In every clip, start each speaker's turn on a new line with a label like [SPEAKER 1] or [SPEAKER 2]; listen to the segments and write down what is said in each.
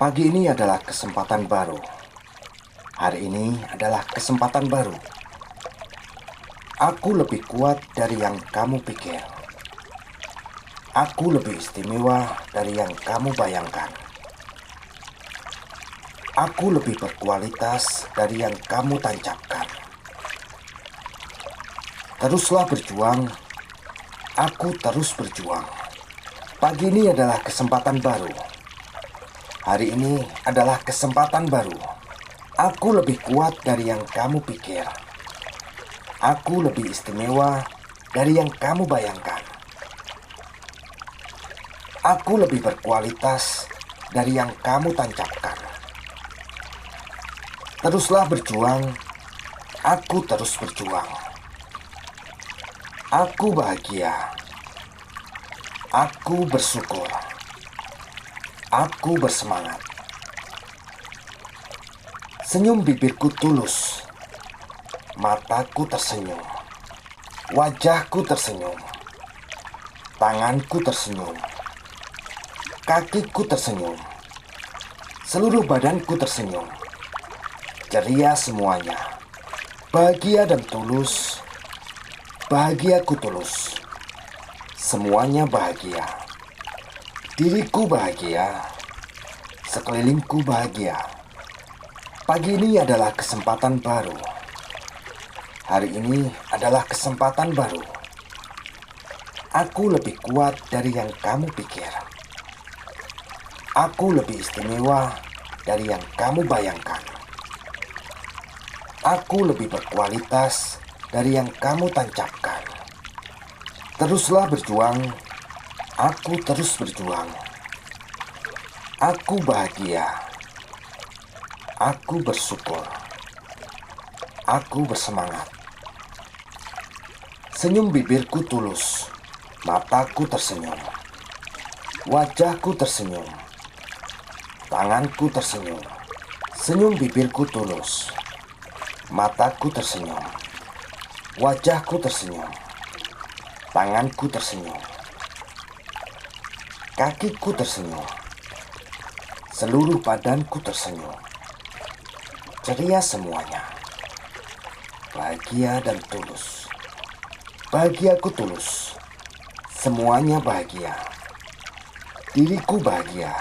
[SPEAKER 1] Pagi ini adalah kesempatan baru. Hari ini adalah kesempatan baru. Aku lebih kuat dari yang kamu pikir. Aku lebih istimewa dari yang kamu bayangkan. Aku lebih berkualitas dari yang kamu tancapkan. Teruslah berjuang. Aku terus berjuang. Pagi ini adalah kesempatan baru. Hari ini adalah kesempatan baru. Aku lebih kuat dari yang kamu pikir. Aku lebih istimewa dari yang kamu bayangkan. Aku lebih berkualitas dari yang kamu tancapkan. Teruslah berjuang. Aku terus berjuang. Aku bahagia. Aku bersyukur. Aku bersemangat. Senyum bibirku tulus. Mataku tersenyum. Wajahku tersenyum. Tanganku tersenyum. Kakiku tersenyum. Seluruh badanku tersenyum. Ceria semuanya. Bahagia dan tulus. Bahagiaku tulus. Semuanya bahagia. Diriku bahagia, sekelilingku bahagia. Pagi ini adalah kesempatan baru. Hari ini adalah kesempatan baru. Aku lebih kuat dari yang kamu pikir. Aku lebih istimewa dari yang kamu bayangkan. Aku lebih berkualitas dari yang kamu tancapkan. Teruslah berjuang. Aku terus berjuang. Aku bahagia. Aku bersyukur. Aku bersemangat. Senyum bibirku tulus. Mataku tersenyum. Wajahku tersenyum. Tanganku tersenyum. Senyum bibirku tulus. Mataku tersenyum. Wajahku tersenyum. Tanganku tersenyum. Kakiku tersenyum. Seluruh badanku tersenyum. Ceria semuanya. Bahagia dan tulus. Bahagiaku tulus. Semuanya bahagia. Diriku bahagia.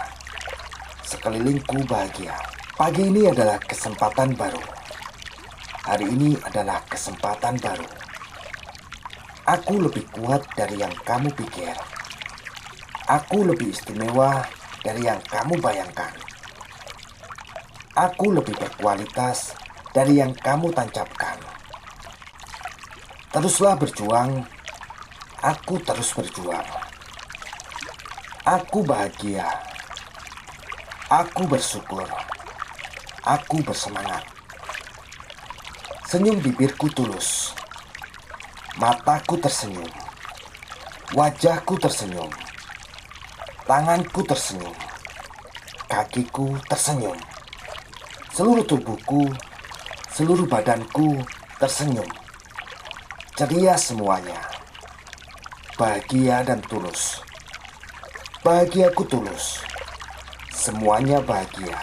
[SPEAKER 1] Sekelilingku bahagia. Pagi ini adalah kesempatan baru. Hari ini adalah kesempatan baru. Aku lebih kuat dari yang kamu pikir. Aku lebih istimewa dari yang kamu bayangkan. Aku lebih berkualitas dari yang kamu tancapkan. Teruslah berjuang. Aku terus berjuang. Aku bahagia. Aku bersyukur. Aku bersemangat. Senyum bibirku tulus. Mataku tersenyum. Wajahku tersenyum. Tanganku tersenyum. Kakiku tersenyum. Seluruh tubuhku, seluruh badanku tersenyum. Ceria semuanya. Bahagia dan tulus. Bahagiaku tulus. Semuanya bahagia.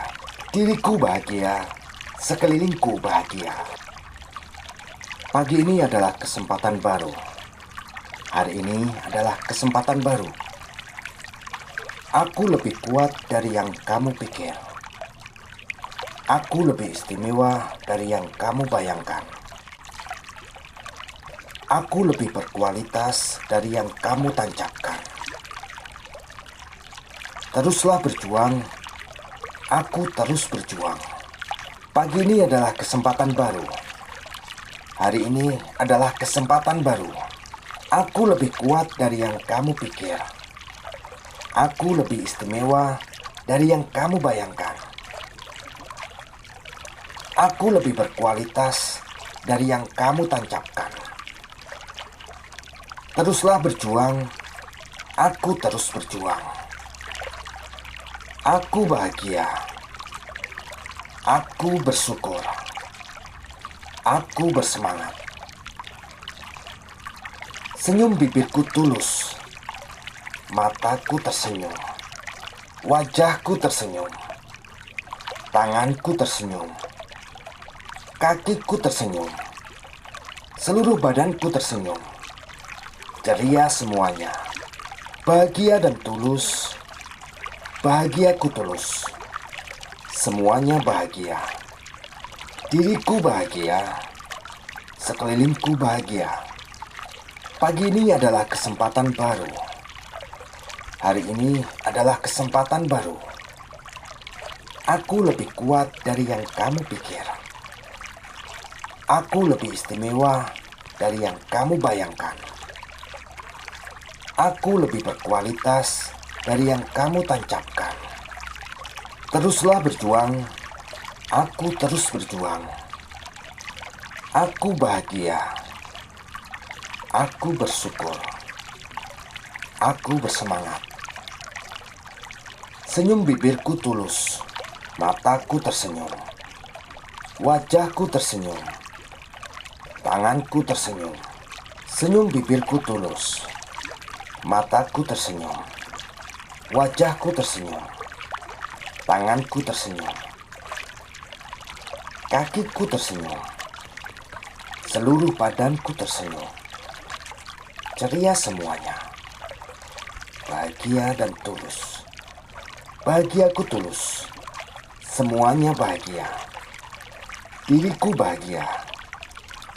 [SPEAKER 1] Diriku bahagia. Sekelilingku bahagia. Pagi ini adalah kesempatan baru. Hari ini adalah kesempatan baru. Aku lebih kuat dari yang kamu pikir. Aku lebih istimewa dari yang kamu bayangkan. Aku lebih berkualitas dari yang kamu tancapkan. Teruslah berjuang. Aku terus berjuang. Pagi ini adalah kesempatan baru. Hari ini adalah kesempatan baru. Aku lebih kuat dari yang kamu pikir. Aku lebih istimewa dari yang kamu bayangkan. Aku lebih berkualitas dari yang kamu tancapkan. Teruslah berjuang. Aku terus berjuang. Aku bahagia. Aku bersyukur. Aku bersemangat. Senyum bibirku tulus. Mataku tersenyum. Wajahku tersenyum. Tanganku tersenyum. Kakiku tersenyum. Seluruh badanku tersenyum. Ceria semuanya. Bahagia dan tulus. Bahagiaku tulus. Semuanya bahagia. Diriku bahagia. Sekelilingku bahagia. Pagi ini adalah kesempatan baru. Hari ini adalah kesempatan baru. Aku lebih kuat dari yang kamu pikir. Aku lebih istimewa dari yang kamu bayangkan. Aku lebih berkualitas dari yang kamu tancapkan. Teruslah berjuang. Aku terus berjuang. Aku bahagia. Aku bersyukur. Aku bersemangat. Senyum bibirku tulus. Mataku tersenyum. Wajahku tersenyum. Tanganku tersenyum. Senyum bibirku tulus. Mataku tersenyum. Wajahku tersenyum. Tanganku tersenyum. Kakiku tersenyum. Seluruh badanku tersenyum. Ceria semuanya. Bahagia dan tulus. Bahagiaku tulus. Semuanya bahagia. Diriku bahagia.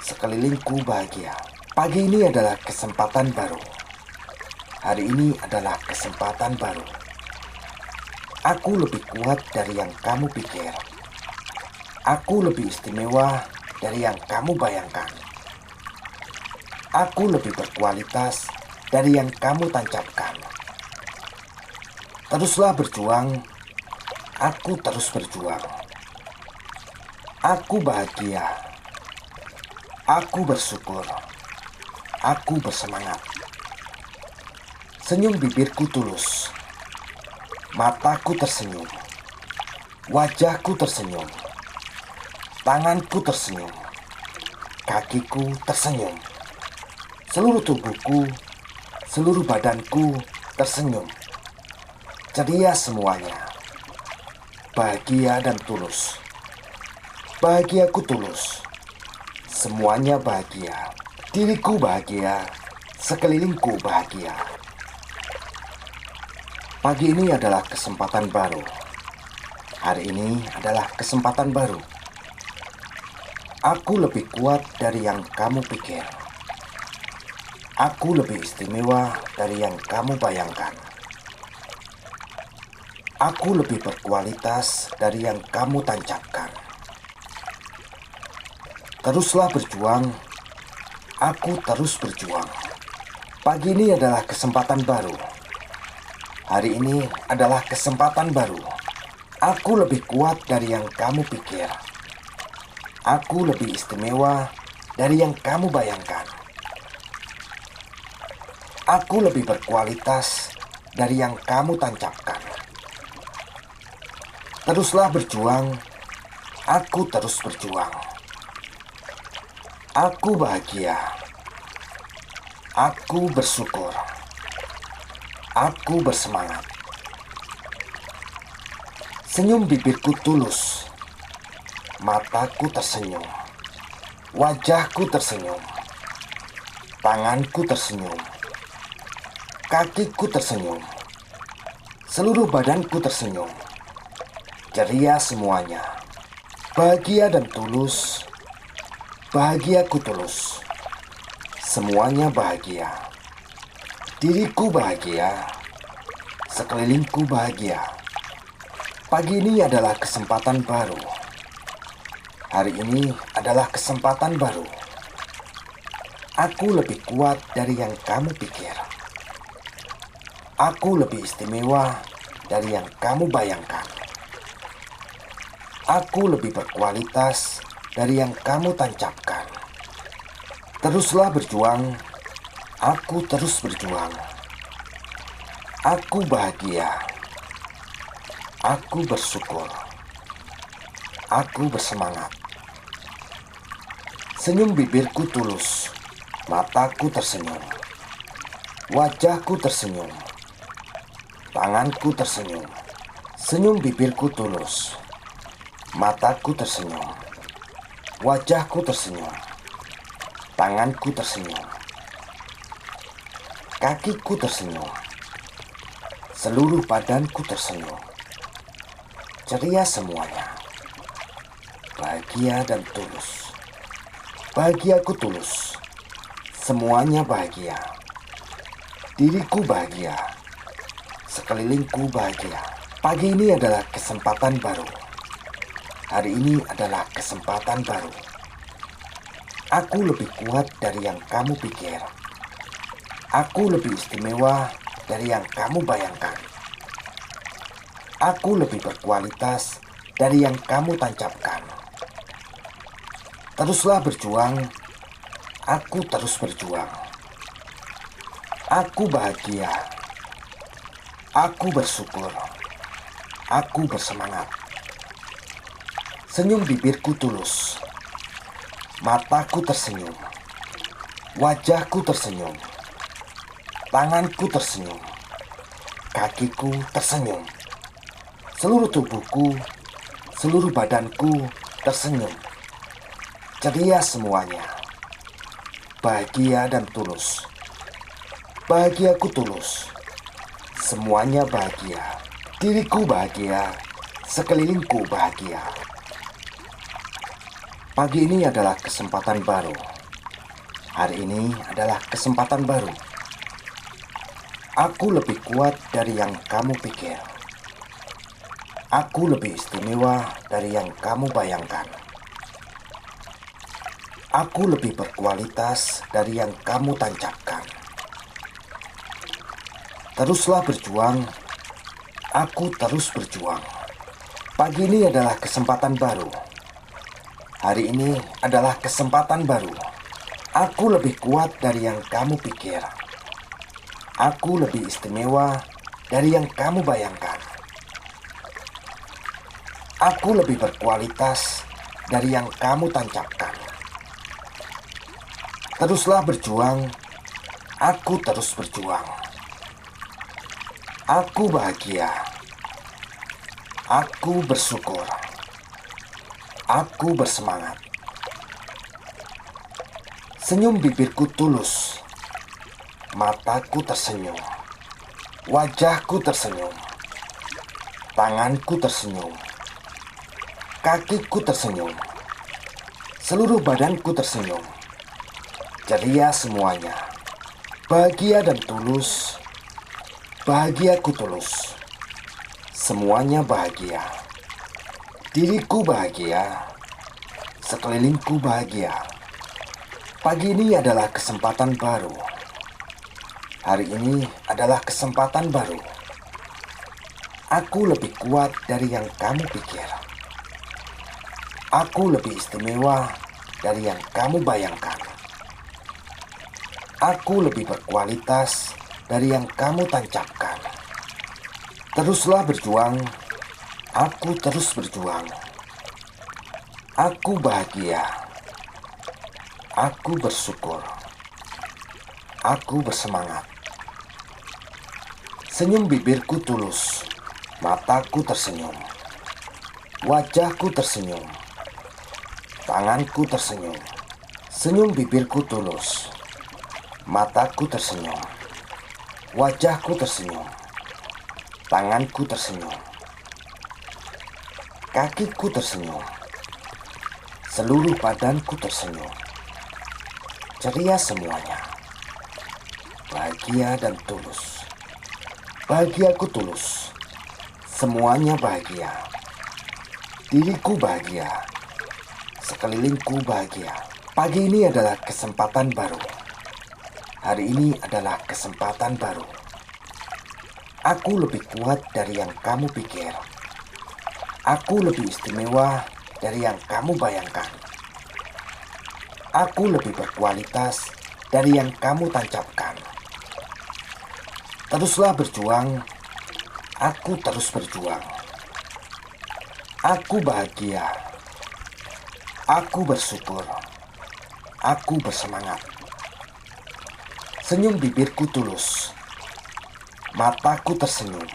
[SPEAKER 1] Sekelilingku bahagia. Pagi ini adalah kesempatan baru. Hari ini adalah kesempatan baru. Aku lebih kuat dari yang kamu pikir. Aku lebih istimewa dari yang kamu bayangkan. Aku lebih berkualitas dari yang kamu tancapkan. Teruslah berjuang. Aku terus berjuang. Aku bahagia. Aku bersyukur. Aku bersemangat. Senyum bibirku tulus. Mataku tersenyum. Wajahku tersenyum. Tanganku tersenyum. Kakiku tersenyum. Seluruh tubuhku, seluruh badanku tersenyum. Ceria semuanya. Bahagia dan tulus. Bahagiaku tulus. Semuanya bahagia. Diriku bahagia. Sekelilingku bahagia. Pagi ini adalah kesempatan baru. Hari ini adalah kesempatan baru. Aku lebih kuat dari yang kamu pikir. Aku lebih istimewa dari yang kamu bayangkan. Aku lebih berkualitas dari yang kamu tancapkan. Teruslah berjuang. Aku terus berjuang. Pagi ini adalah kesempatan baru. Hari ini adalah kesempatan baru. Aku lebih kuat dari yang kamu pikir. Aku lebih istimewa dari yang kamu bayangkan. Aku lebih berkualitas dari yang kamu tancapkan. Teruslah berjuang. Aku terus berjuang. Aku bahagia. Aku bersyukur. Aku bersemangat. Senyum bibirku tulus. Mataku tersenyum. Wajahku tersenyum. Tanganku tersenyum. Kakiku tersenyum. Seluruh badanku tersenyum. Ceria semuanya. Bahagia dan tulus. Bahagiaku tulus. Semuanya bahagia. Diriku bahagia. Sekelilingku bahagia. Pagi ini adalah kesempatan baru. Hari ini adalah kesempatan baru. Aku lebih kuat dari yang kamu pikir. Aku lebih istimewa dari yang kamu bayangkan. Aku lebih berkualitas dari yang kamu tancapkan. Teruslah berjuang. Aku terus berjuang. Aku bahagia. Aku bersyukur. Aku bersemangat. Senyum bibirku tulus. Mataku tersenyum. Wajahku tersenyum. Tanganku tersenyum. Senyum bibirku tulus. Mataku tersenyum, wajahku tersenyum, tanganku tersenyum, kakiku tersenyum, seluruh badanku tersenyum. Ceria semuanya, bahagia dan tulus. Bahagiaku tulus, semuanya bahagia. Diriku bahagia, sekelilingku bahagia. Pagi ini adalah kesempatan baru. Hari ini adalah kesempatan baru. Aku lebih kuat dari yang kamu pikir. Aku lebih istimewa dari yang kamu bayangkan. Aku lebih berkualitas dari yang kamu tancapkan. Teruslah berjuang, aku terus berjuang. Aku bahagia, aku bersyukur, aku bersemangat. Senyum bibirku tulus, mataku tersenyum, wajahku tersenyum, tanganku tersenyum, kakiku tersenyum, seluruh tubuhku, seluruh badanku tersenyum. Ceria semuanya, bahagia dan tulus. Bahagiaku tulus, semuanya bahagia. Diriku bahagia, sekelilingku bahagia. Pagi ini adalah kesempatan baru. Hari ini adalah kesempatan baru. Aku lebih kuat dari yang kamu pikir. Aku lebih istimewa dari yang kamu bayangkan. Aku lebih berkualitas dari yang kamu tancapkan. Teruslah berjuang, aku terus berjuang. Pagi ini adalah kesempatan baru. Hari ini adalah kesempatan baru. Aku lebih kuat dari yang kamu pikir. Aku lebih istimewa dari yang kamu bayangkan. Aku lebih berkualitas dari yang kamu tancapkan. Teruslah berjuang, aku terus berjuang. Aku bahagia. Aku bersyukur. Aku bersemangat. Senyum bibirku tulus. Mataku tersenyum. Wajahku tersenyum. Tanganku tersenyum. Kakiku tersenyum. Seluruh badanku tersenyum. Ceria semuanya. Bahagia dan tulus. Bahagiaku tulus. Semuanya bahagia. Diriku bahagia, sekelilingku bahagia. Pagi ini adalah kesempatan baru. Hari ini adalah kesempatan baru. Aku lebih kuat dari yang kamu pikir. Aku lebih istimewa dari yang kamu bayangkan. Aku lebih berkualitas dari yang kamu tancapkan. Teruslah berjuang. Aku terus berjuang. Aku bahagia. Aku bersyukur. Aku bersemangat. Senyum bibirku tulus. Mataku tersenyum. Wajahku tersenyum. Tanganku tersenyum. Senyum bibirku tulus. Mataku tersenyum. Wajahku tersenyum. Tanganku tersenyum. Kakiku tersenyum. Seluruh badanku tersenyum. Ceria semuanya. Bahagia dan tulus. Bahagiaku tulus. Semuanya bahagia. Diriku bahagia. Sekelilingku bahagia. Pagi ini adalah kesempatan baru. Hari ini adalah kesempatan baru. Aku lebih kuat dari yang kamu pikir. Aku lebih istimewa dari yang kamu bayangkan. Aku lebih berkualitas dari yang kamu tancapkan. Teruslah berjuang, aku terus berjuang. Aku bahagia. Aku bersyukur. Aku bersemangat. Senyum bibirku tulus. Mataku tersenyum.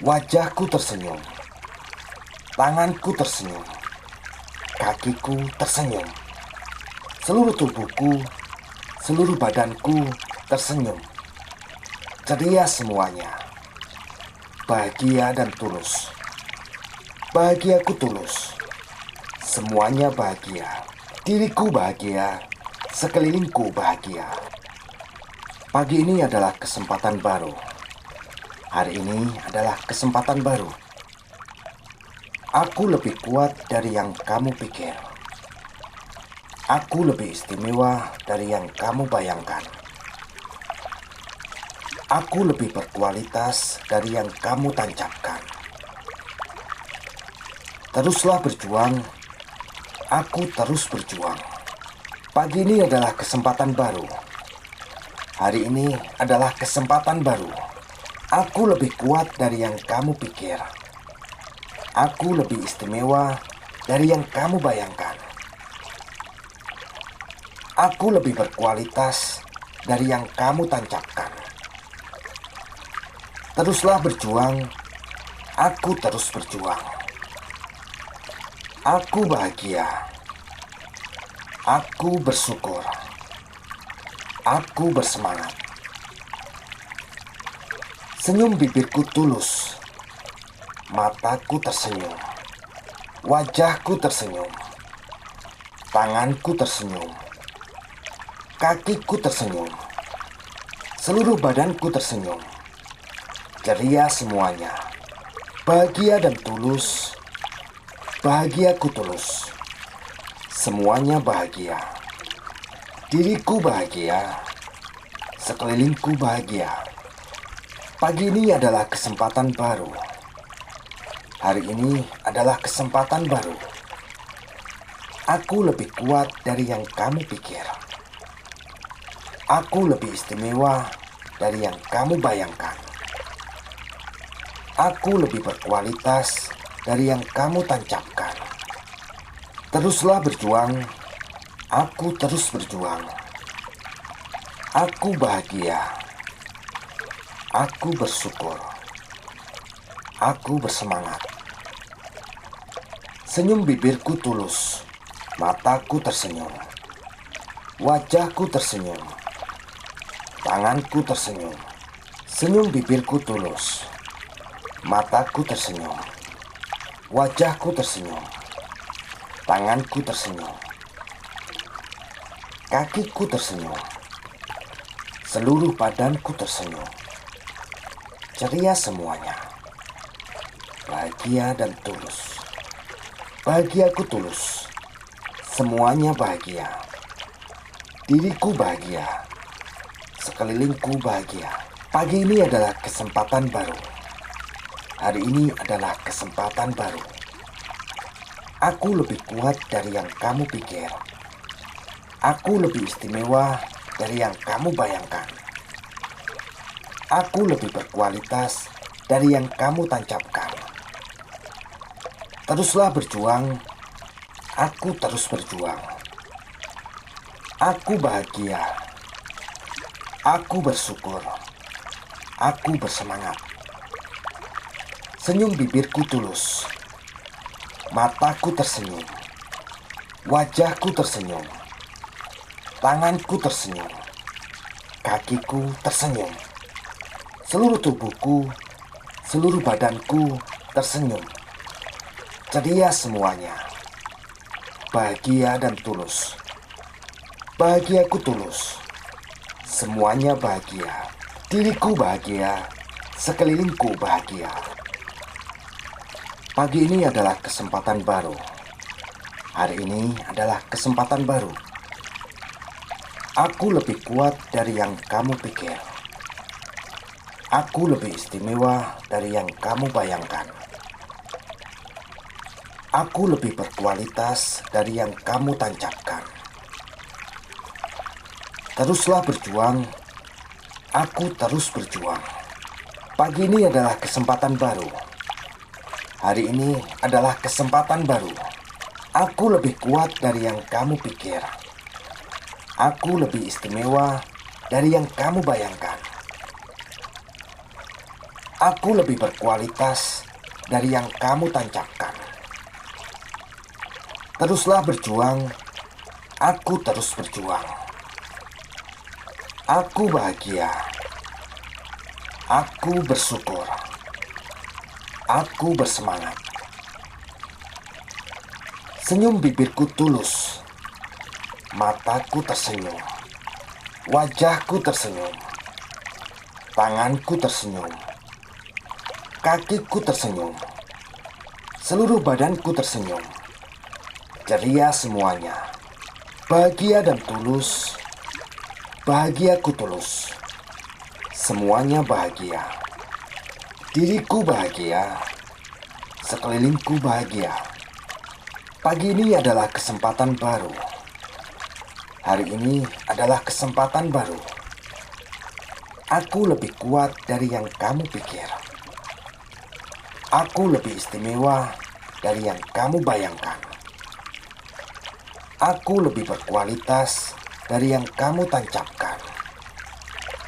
[SPEAKER 1] Wajahku tersenyum. Tanganku tersenyum, kakiku tersenyum, seluruh tubuhku, seluruh badanku tersenyum. Ceria semuanya, bahagia dan tulus. Bahagiaku tulus, semuanya bahagia. Diriku bahagia, sekelilingku bahagia. Pagi ini adalah kesempatan baru. Hari ini adalah kesempatan baru. Aku lebih kuat dari yang kamu pikir. Aku lebih istimewa dari yang kamu bayangkan. Aku lebih berkualitas dari yang kamu tancapkan. Teruslah berjuang. Aku terus berjuang. Pagi ini adalah kesempatan baru. Hari ini adalah kesempatan baru. Aku lebih kuat dari yang kamu pikir. Aku lebih istimewa dari yang kamu bayangkan. Aku lebih berkualitas dari yang kamu tancapkan. Teruslah berjuang. Aku terus berjuang. Aku bahagia. Aku bersyukur. Aku bersemangat. Senyum bibirku tulus. Mataku tersenyum. Wajahku tersenyum. Tanganku tersenyum. Kakiku tersenyum. Seluruh badanku tersenyum. Ceria semuanya. Bahagia dan tulus. Bahagiaku tulus. Semuanya bahagia. Diriku bahagia. Sekelilingku bahagia. Pagi ini adalah kesempatan baru. Hari ini adalah kesempatan baru. Aku lebih kuat dari yang kamu pikir. Aku lebih istimewa dari yang kamu bayangkan. Aku lebih berkualitas dari yang kamu tancapkan. Teruslah berjuang. Aku terus berjuang. Aku bahagia. Aku bersyukur. Aku bersemangat. Senyum bibirku tulus. Mataku tersenyum. Wajahku tersenyum. Tanganku tersenyum. Senyum bibirku tulus. Mataku tersenyum. Wajahku tersenyum. Tanganku tersenyum. Kakiku tersenyum. Seluruh badanku tersenyum. Ceria semuanya. Bahagia dan tulus. Bahagiaku tulus. Semuanya bahagia. Diriku bahagia. Sekelilingku bahagia. Pagi ini adalah kesempatan baru. Hari ini adalah kesempatan baru. Aku lebih kuat dari yang kamu pikir. Aku lebih istimewa dari yang kamu bayangkan. Aku lebih berkualitas dari yang kamu tancapkan. Teruslah berjuang. Aku terus berjuang. Aku bahagia. Aku bersyukur. Aku bersemangat. Senyum bibirku tulus. Mataku tersenyum. Wajahku tersenyum. Tanganku tersenyum. Kakiku tersenyum. Seluruh tubuhku, seluruh badanku tersenyum. Ceria semuanya. Bahagia dan tulus. Bahagiaku tulus. Semuanya bahagia. Diriku bahagia. Sekelilingku bahagia. Pagi ini adalah kesempatan baru. Hari ini adalah kesempatan baru. Aku lebih kuat dari yang kamu pikir. Aku lebih istimewa dari yang kamu bayangkan. Aku lebih berkualitas dari yang kamu tancapkan. Teruslah berjuang. Aku terus berjuang. Pagi ini adalah kesempatan baru. Hari ini adalah kesempatan baru. Aku lebih kuat dari yang kamu pikir. Aku lebih istimewa dari yang kamu bayangkan. Aku lebih berkualitas dari yang kamu tancapkan. Teruslah berjuang, aku terus berjuang. Aku bahagia, aku bersyukur, aku bersemangat. Senyum bibirku tulus, mataku tersenyum, wajahku tersenyum, tanganku tersenyum, kakiku tersenyum, seluruh badanku tersenyum. Ceria semuanya, bahagia dan tulus, bahagiaku tulus, semuanya bahagia. Diriku bahagia, sekelilingku bahagia. Pagi ini adalah kesempatan baru. Hari ini adalah kesempatan baru. Aku lebih kuat dari yang kamu pikir. Aku lebih istimewa dari yang kamu bayangkan. Aku lebih berkualitas dari yang kamu tancapkan.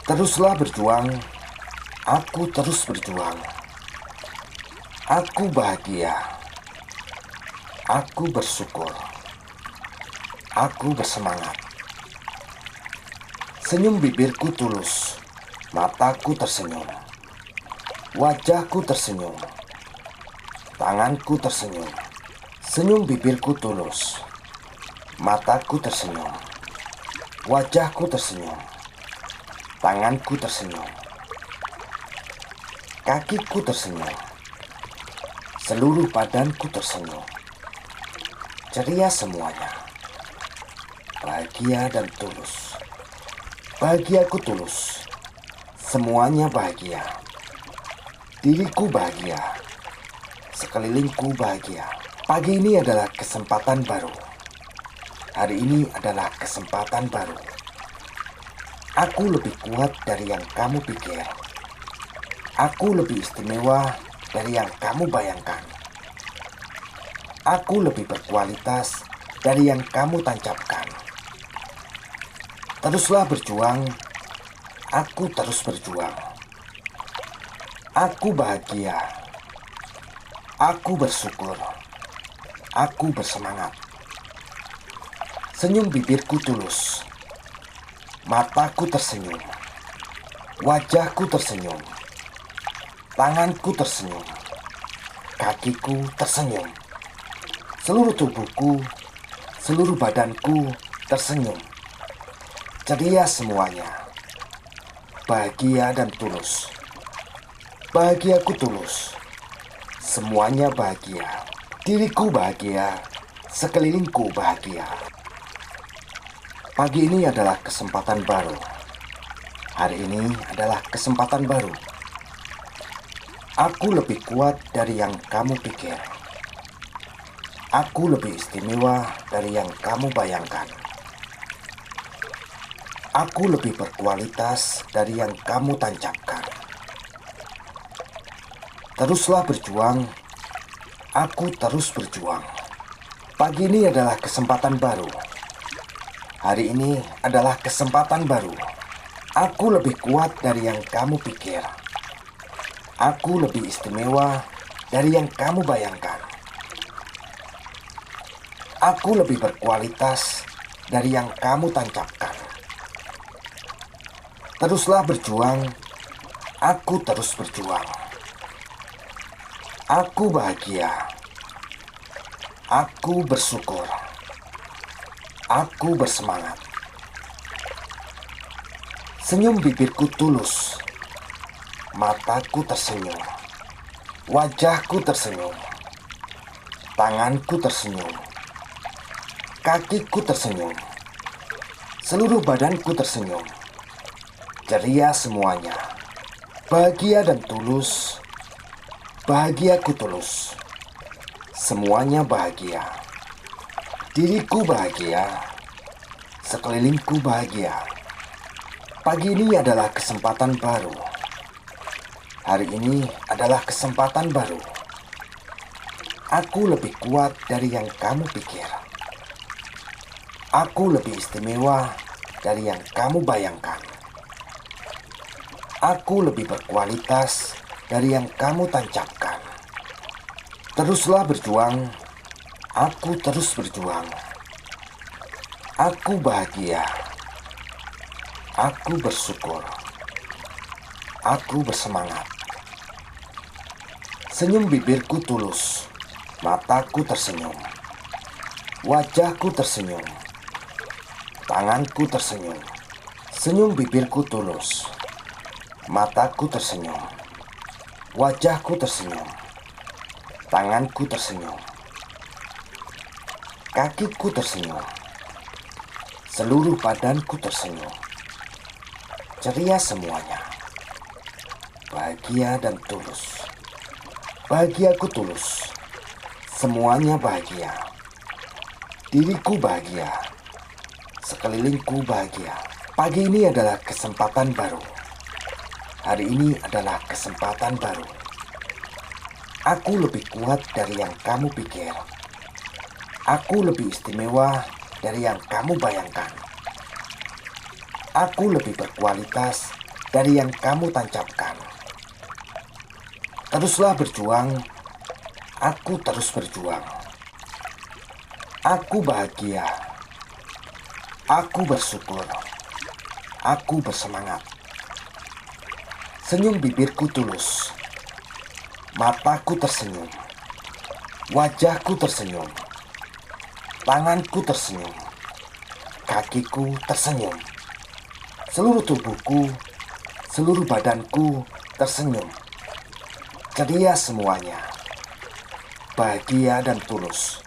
[SPEAKER 1] Teruslah berjuang, aku terus berjuang. Aku bahagia, aku bersyukur, aku bersemangat. Senyum bibirku tulus, mataku tersenyum, wajahku tersenyum, tanganku tersenyum. Senyum bibirku tulus, mataku tersenyum, wajahku tersenyum, tanganku tersenyum, kakiku tersenyum, seluruh badanku tersenyum. Ceria semuanya, bahagia dan tulus. Bahagiaku tulus, semuanya bahagia. Diriku bahagia, sekelilingku bahagia. Pagi ini adalah kesempatan baru. Hari ini adalah kesempatan baru. Aku lebih kuat dari yang kamu pikir. Aku lebih istimewa dari yang kamu bayangkan. Aku lebih berkualitas dari yang kamu tancapkan. Teruslah berjuang, aku terus berjuang. Aku bahagia, aku bersyukur, aku bersemangat. Senyum bibirku tulus, mataku tersenyum, wajahku tersenyum, tanganku tersenyum, kakiku tersenyum, seluruh tubuhku, seluruh badanku tersenyum. Ceria semuanya, bahagia dan tulus. Bahagiaku tulus, semuanya bahagia. Diriku bahagia, sekelilingku bahagia. Pagi ini adalah kesempatan baru. Hari ini adalah kesempatan baru. Aku lebih kuat dari yang kamu pikir. Aku lebih istimewa dari yang kamu bayangkan. Aku lebih berkualitas dari yang kamu tancapkan. Teruslah berjuang, aku terus berjuang. Pagi ini adalah kesempatan baru. Hari ini adalah kesempatan baru. Aku lebih kuat dari yang kamu pikir. Aku lebih istimewa dari yang kamu bayangkan. Aku lebih berkualitas dari yang kamu tancapkan. Teruslah berjuang, aku terus berjuang. Aku bahagia, aku bersyukur, aku bersemangat. Senyum bibirku tulus, mataku tersenyum, wajahku tersenyum, tanganku tersenyum, kakiku tersenyum, seluruh badanku tersenyum. Ceria semuanya, bahagia dan tulus. Bahagiaku tulus, semuanya bahagia. Diriku bahagia, sekelilingku bahagia. Pagi ini adalah kesempatan baru. Hari ini adalah kesempatan baru. Aku lebih kuat dari yang kamu pikir. Aku lebih istimewa dari yang kamu bayangkan. Aku lebih berkualitas dari yang kamu tancapkan. Teruslah berjuang, Aku terus berjuang. Aku bahagia. Aku bersyukur. Aku bersemangat. Senyum bibirku tulus. Mataku tersenyum. Wajahku tersenyum. Tanganku tersenyum. Senyum bibirku tulus. Mataku tersenyum. Wajahku tersenyum. Tanganku tersenyum. Kakiku tersenyum. Seluruh badanku tersenyum. Ceria semuanya. Bahagia dan tulus. Bahagiaku tulus. Semuanya bahagia. Diriku bahagia. Sekelilingku bahagia. Pagi ini adalah kesempatan baru. Hari ini adalah kesempatan baru. Aku lebih kuat dari yang kamu pikir. Aku lebih istimewa dari yang kamu bayangkan. Aku lebih berkualitas dari yang kamu tancapkan. Teruslah berjuang. Aku terus berjuang. Aku bahagia. Aku bersyukur. Aku bersemangat. Senyum bibirku tulus. Mataku tersenyum. Wajahku tersenyum. Tanganku tersenyum. Kakiku tersenyum. Seluruh tubuhku, seluruh badanku tersenyum. Ceria semuanya. Bahagia dan tulus.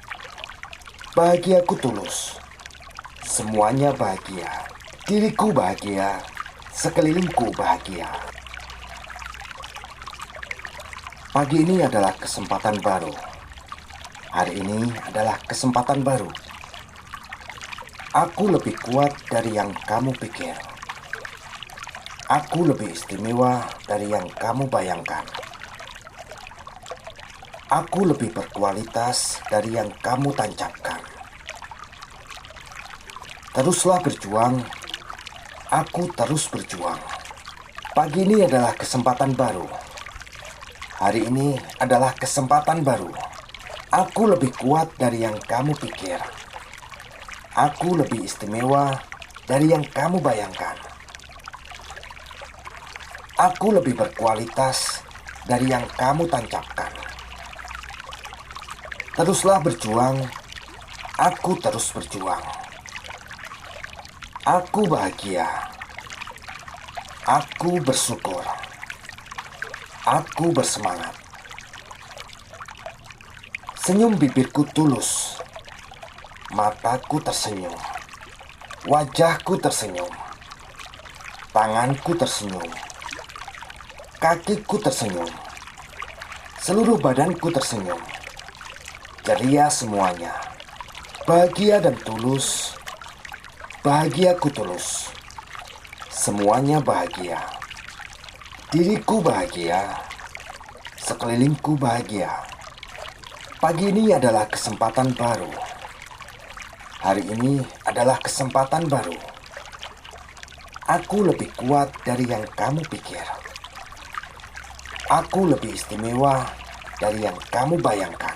[SPEAKER 1] Bahagiaku tulus. Semuanya bahagia. Diriku bahagia. Sekelilingku bahagia. Pagi ini adalah kesempatan baru. Hari ini adalah kesempatan baru. Aku lebih kuat dari yang kamu pikir. Aku lebih istimewa dari yang kamu bayangkan. Aku lebih berkualitas dari yang kamu tancapkan. Teruslah berjuang. Aku terus berjuang. Pagi ini adalah kesempatan baru. Hari ini adalah kesempatan baru. Aku lebih kuat dari yang kamu pikir. Aku lebih istimewa dari yang kamu bayangkan. Aku lebih berkualitas dari yang kamu tancapkan. Teruslah berjuang. Aku terus berjuang. Aku bahagia. Aku bersyukur. Aku bersemangat. Senyum bibirku tulus. Mataku tersenyum. Wajahku tersenyum. Tanganku tersenyum. Kakiku tersenyum. Seluruh badanku tersenyum. Ceria semuanya. Bahagia dan tulus. Bahagiaku tulus. Semuanya bahagia. Diriku bahagia. Sekelilingku bahagia. Pagi ini adalah kesempatan baru. Hari ini adalah kesempatan baru. Aku lebih kuat dari yang kamu pikir. Aku lebih istimewa dari yang kamu bayangkan.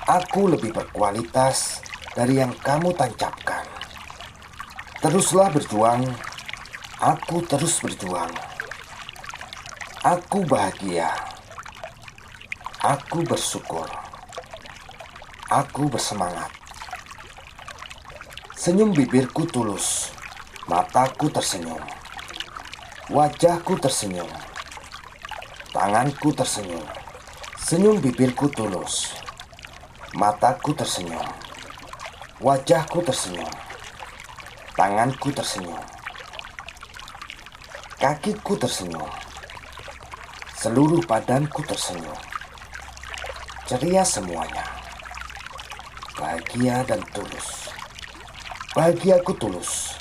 [SPEAKER 1] Aku lebih berkualitas dari yang kamu tancapkan. Teruslah berjuang. Aku terus berjuang. Aku bahagia. Aku bersyukur. Aku bersemangat. Senyum bibirku tulus. Mataku tersenyum. Wajahku tersenyum. Tanganku tersenyum. Senyum bibirku tulus. Mataku tersenyum. Wajahku tersenyum. Tanganku tersenyum. Kakiku tersenyum. Seluruh badanku tersenyum. Ceria semuanya. Bahagia dan tulus. Bahagiaku tulus.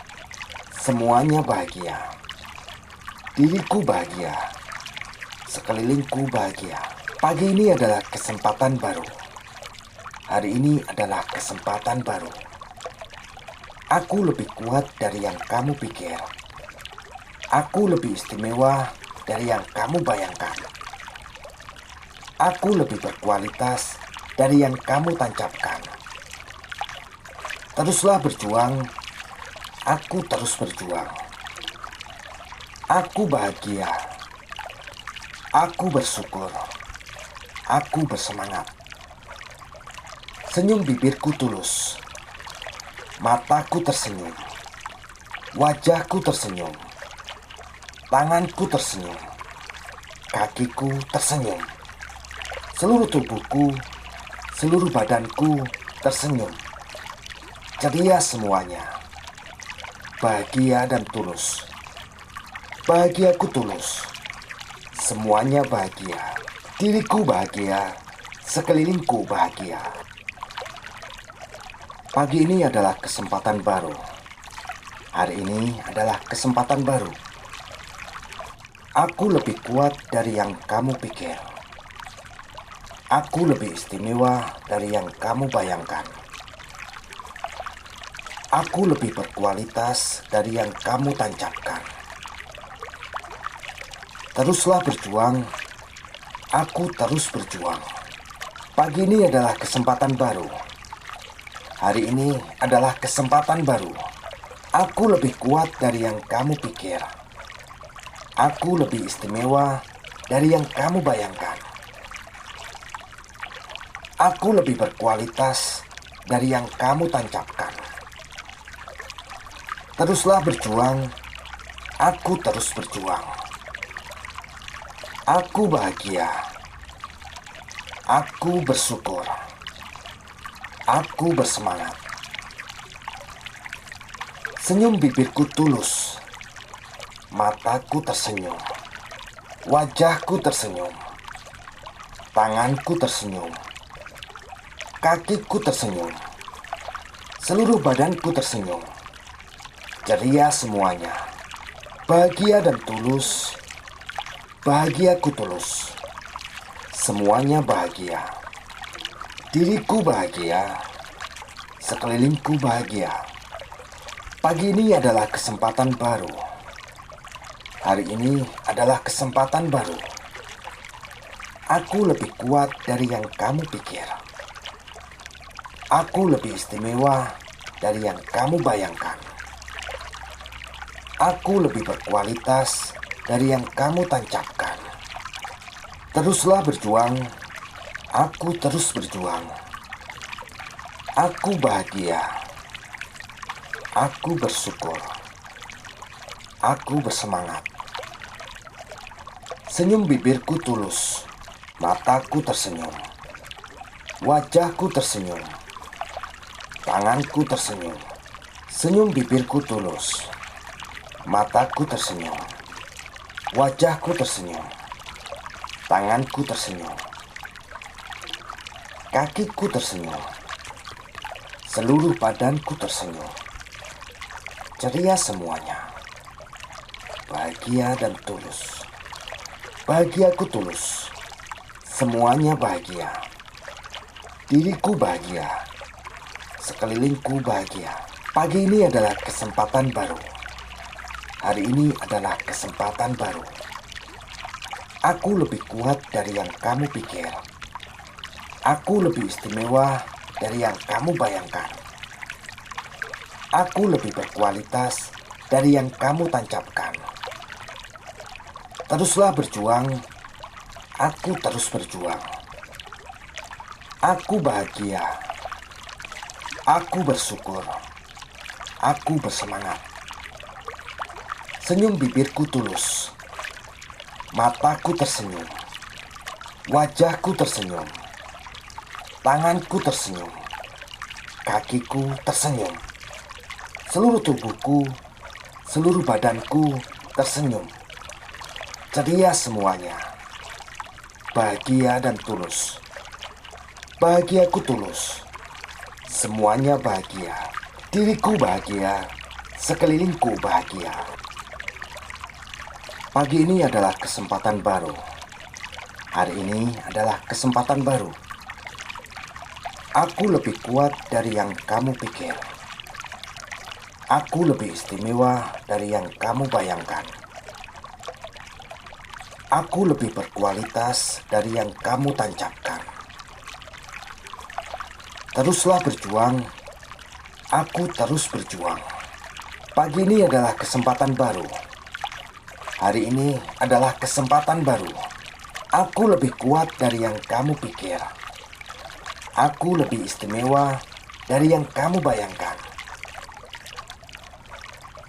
[SPEAKER 1] Semuanya bahagia. Diriku bahagia. Sekelilingku bahagia. Pagi ini adalah kesempatan baru. Hari ini adalah kesempatan baru. Aku lebih kuat dari yang kamu pikir. Aku lebih istimewa dari yang kamu bayangkan. Aku lebih berkualitas dari yang kamu tancapkan. Teruslah berjuang, aku terus berjuang. Aku bahagia, aku bersyukur, aku bersemangat. Senyum bibirku tulus, mataku tersenyum, wajahku tersenyum, tanganku tersenyum, kakiku tersenyum, seluruh tubuhku, seluruh badanku tersenyum. Ceria semuanya, bahagia dan tulus. Bahagiaku tulus, semuanya bahagia. Diriku bahagia, sekelilingku bahagia. Pagi ini adalah kesempatan baru. Hari ini adalah kesempatan baru. Aku lebih kuat dari yang kamu pikir. Aku lebih istimewa dari yang kamu bayangkan. Aku lebih berkualitas dari yang kamu tancapkan. Teruslah berjuang, aku terus berjuang. Pagi ini adalah kesempatan baru. Hari ini adalah kesempatan baru. Aku lebih kuat dari yang kamu pikir. Aku lebih istimewa dari yang kamu bayangkan. Aku lebih berkualitas dari yang kamu tancapkan. Teruslah berjuang, aku terus berjuang. Aku bahagia, aku bersyukur, aku bersemangat. Senyum bibirku tulus, mataku tersenyum, wajahku tersenyum, tanganku tersenyum, kakiku tersenyum, seluruh badanku tersenyum. Ceria semuanya, bahagia dan tulus, bahagiaku tulus, semuanya bahagia. Diriku bahagia, sekelilingku bahagia. Pagi ini adalah kesempatan baru. Hari ini adalah kesempatan baru. Aku lebih kuat dari yang kamu pikir. Aku lebih istimewa dari yang kamu bayangkan. Aku lebih berkualitas dari yang kamu tancapkan. Teruslah berjuang, aku terus berjuang. Aku bahagia, aku bersyukur, aku bersemangat. Senyum bibirku tulus, mataku tersenyum, wajahku tersenyum, tanganku tersenyum. Senyum bibirku tulus, mataku tersenyum, wajahku tersenyum, tanganku tersenyum, kakiku tersenyum, seluruh badanku tersenyum. Ceria semuanya, bahagia dan tulus. Bahagiaku tulus, semuanya bahagia. Diriku bahagia, sekelilingku bahagia. Pagi ini adalah kesempatan baru. Hari ini adalah kesempatan baru. Aku lebih kuat dari yang kamu pikir. Aku lebih istimewa dari yang kamu bayangkan. Aku lebih berkualitas dari yang kamu tancapkan. Teruslah berjuang, aku terus berjuang. Aku bahagia, aku bersyukur, aku bersemangat. Senyum bibirku tulus, mataku tersenyum, wajahku tersenyum, tanganku tersenyum, kakiku tersenyum, seluruh tubuhku, seluruh badanku tersenyum. Ceria semuanya, bahagia dan tulus. Bahagiaku tulus, semuanya bahagia. Diriku bahagia, sekelilingku bahagia. Pagi ini adalah kesempatan baru. Hari ini adalah kesempatan baru. Aku lebih kuat dari yang kamu pikir. Aku lebih istimewa dari yang kamu bayangkan. Aku lebih berkualitas dari yang kamu tancapkan. Teruslah berjuang, aku terus berjuang. Pagi ini adalah kesempatan baru. Hari ini adalah kesempatan baru. Aku lebih kuat dari yang kamu pikir. Aku lebih istimewa dari yang kamu bayangkan.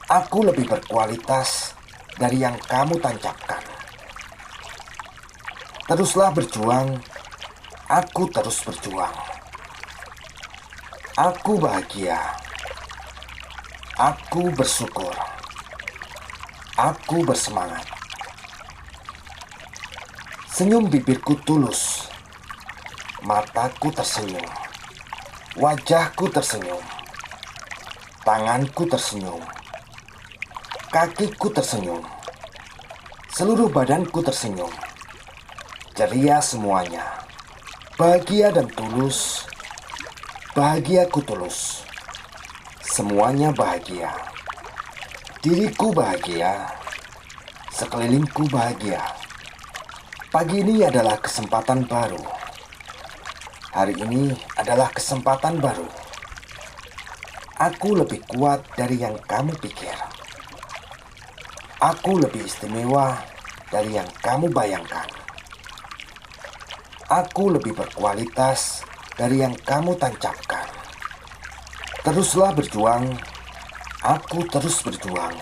[SPEAKER 1] Aku lebih berkualitas dari yang kamu tancapkan. Teruslah berjuang, aku terus berjuang. Aku bahagia. Aku bersyukur. Aku bersemangat. Senyum bibirku tulus. Mataku tersenyum. Wajahku tersenyum. Tanganku tersenyum. Kakiku tersenyum. Seluruh badanku tersenyum. Ceria semuanya. Bahagia dan tulus. Bahagiaku tulus. Semuanya bahagia. Diriku bahagia. Sekelilingku bahagia. Pagi ini adalah kesempatan baru. Hari ini adalah kesempatan baru. Aku lebih kuat dari yang kamu pikir. Aku lebih istimewa dari yang kamu bayangkan. Aku lebih berkualitas dari yang kamu tancapkan. Teruslah berjuang, aku terus berjuang.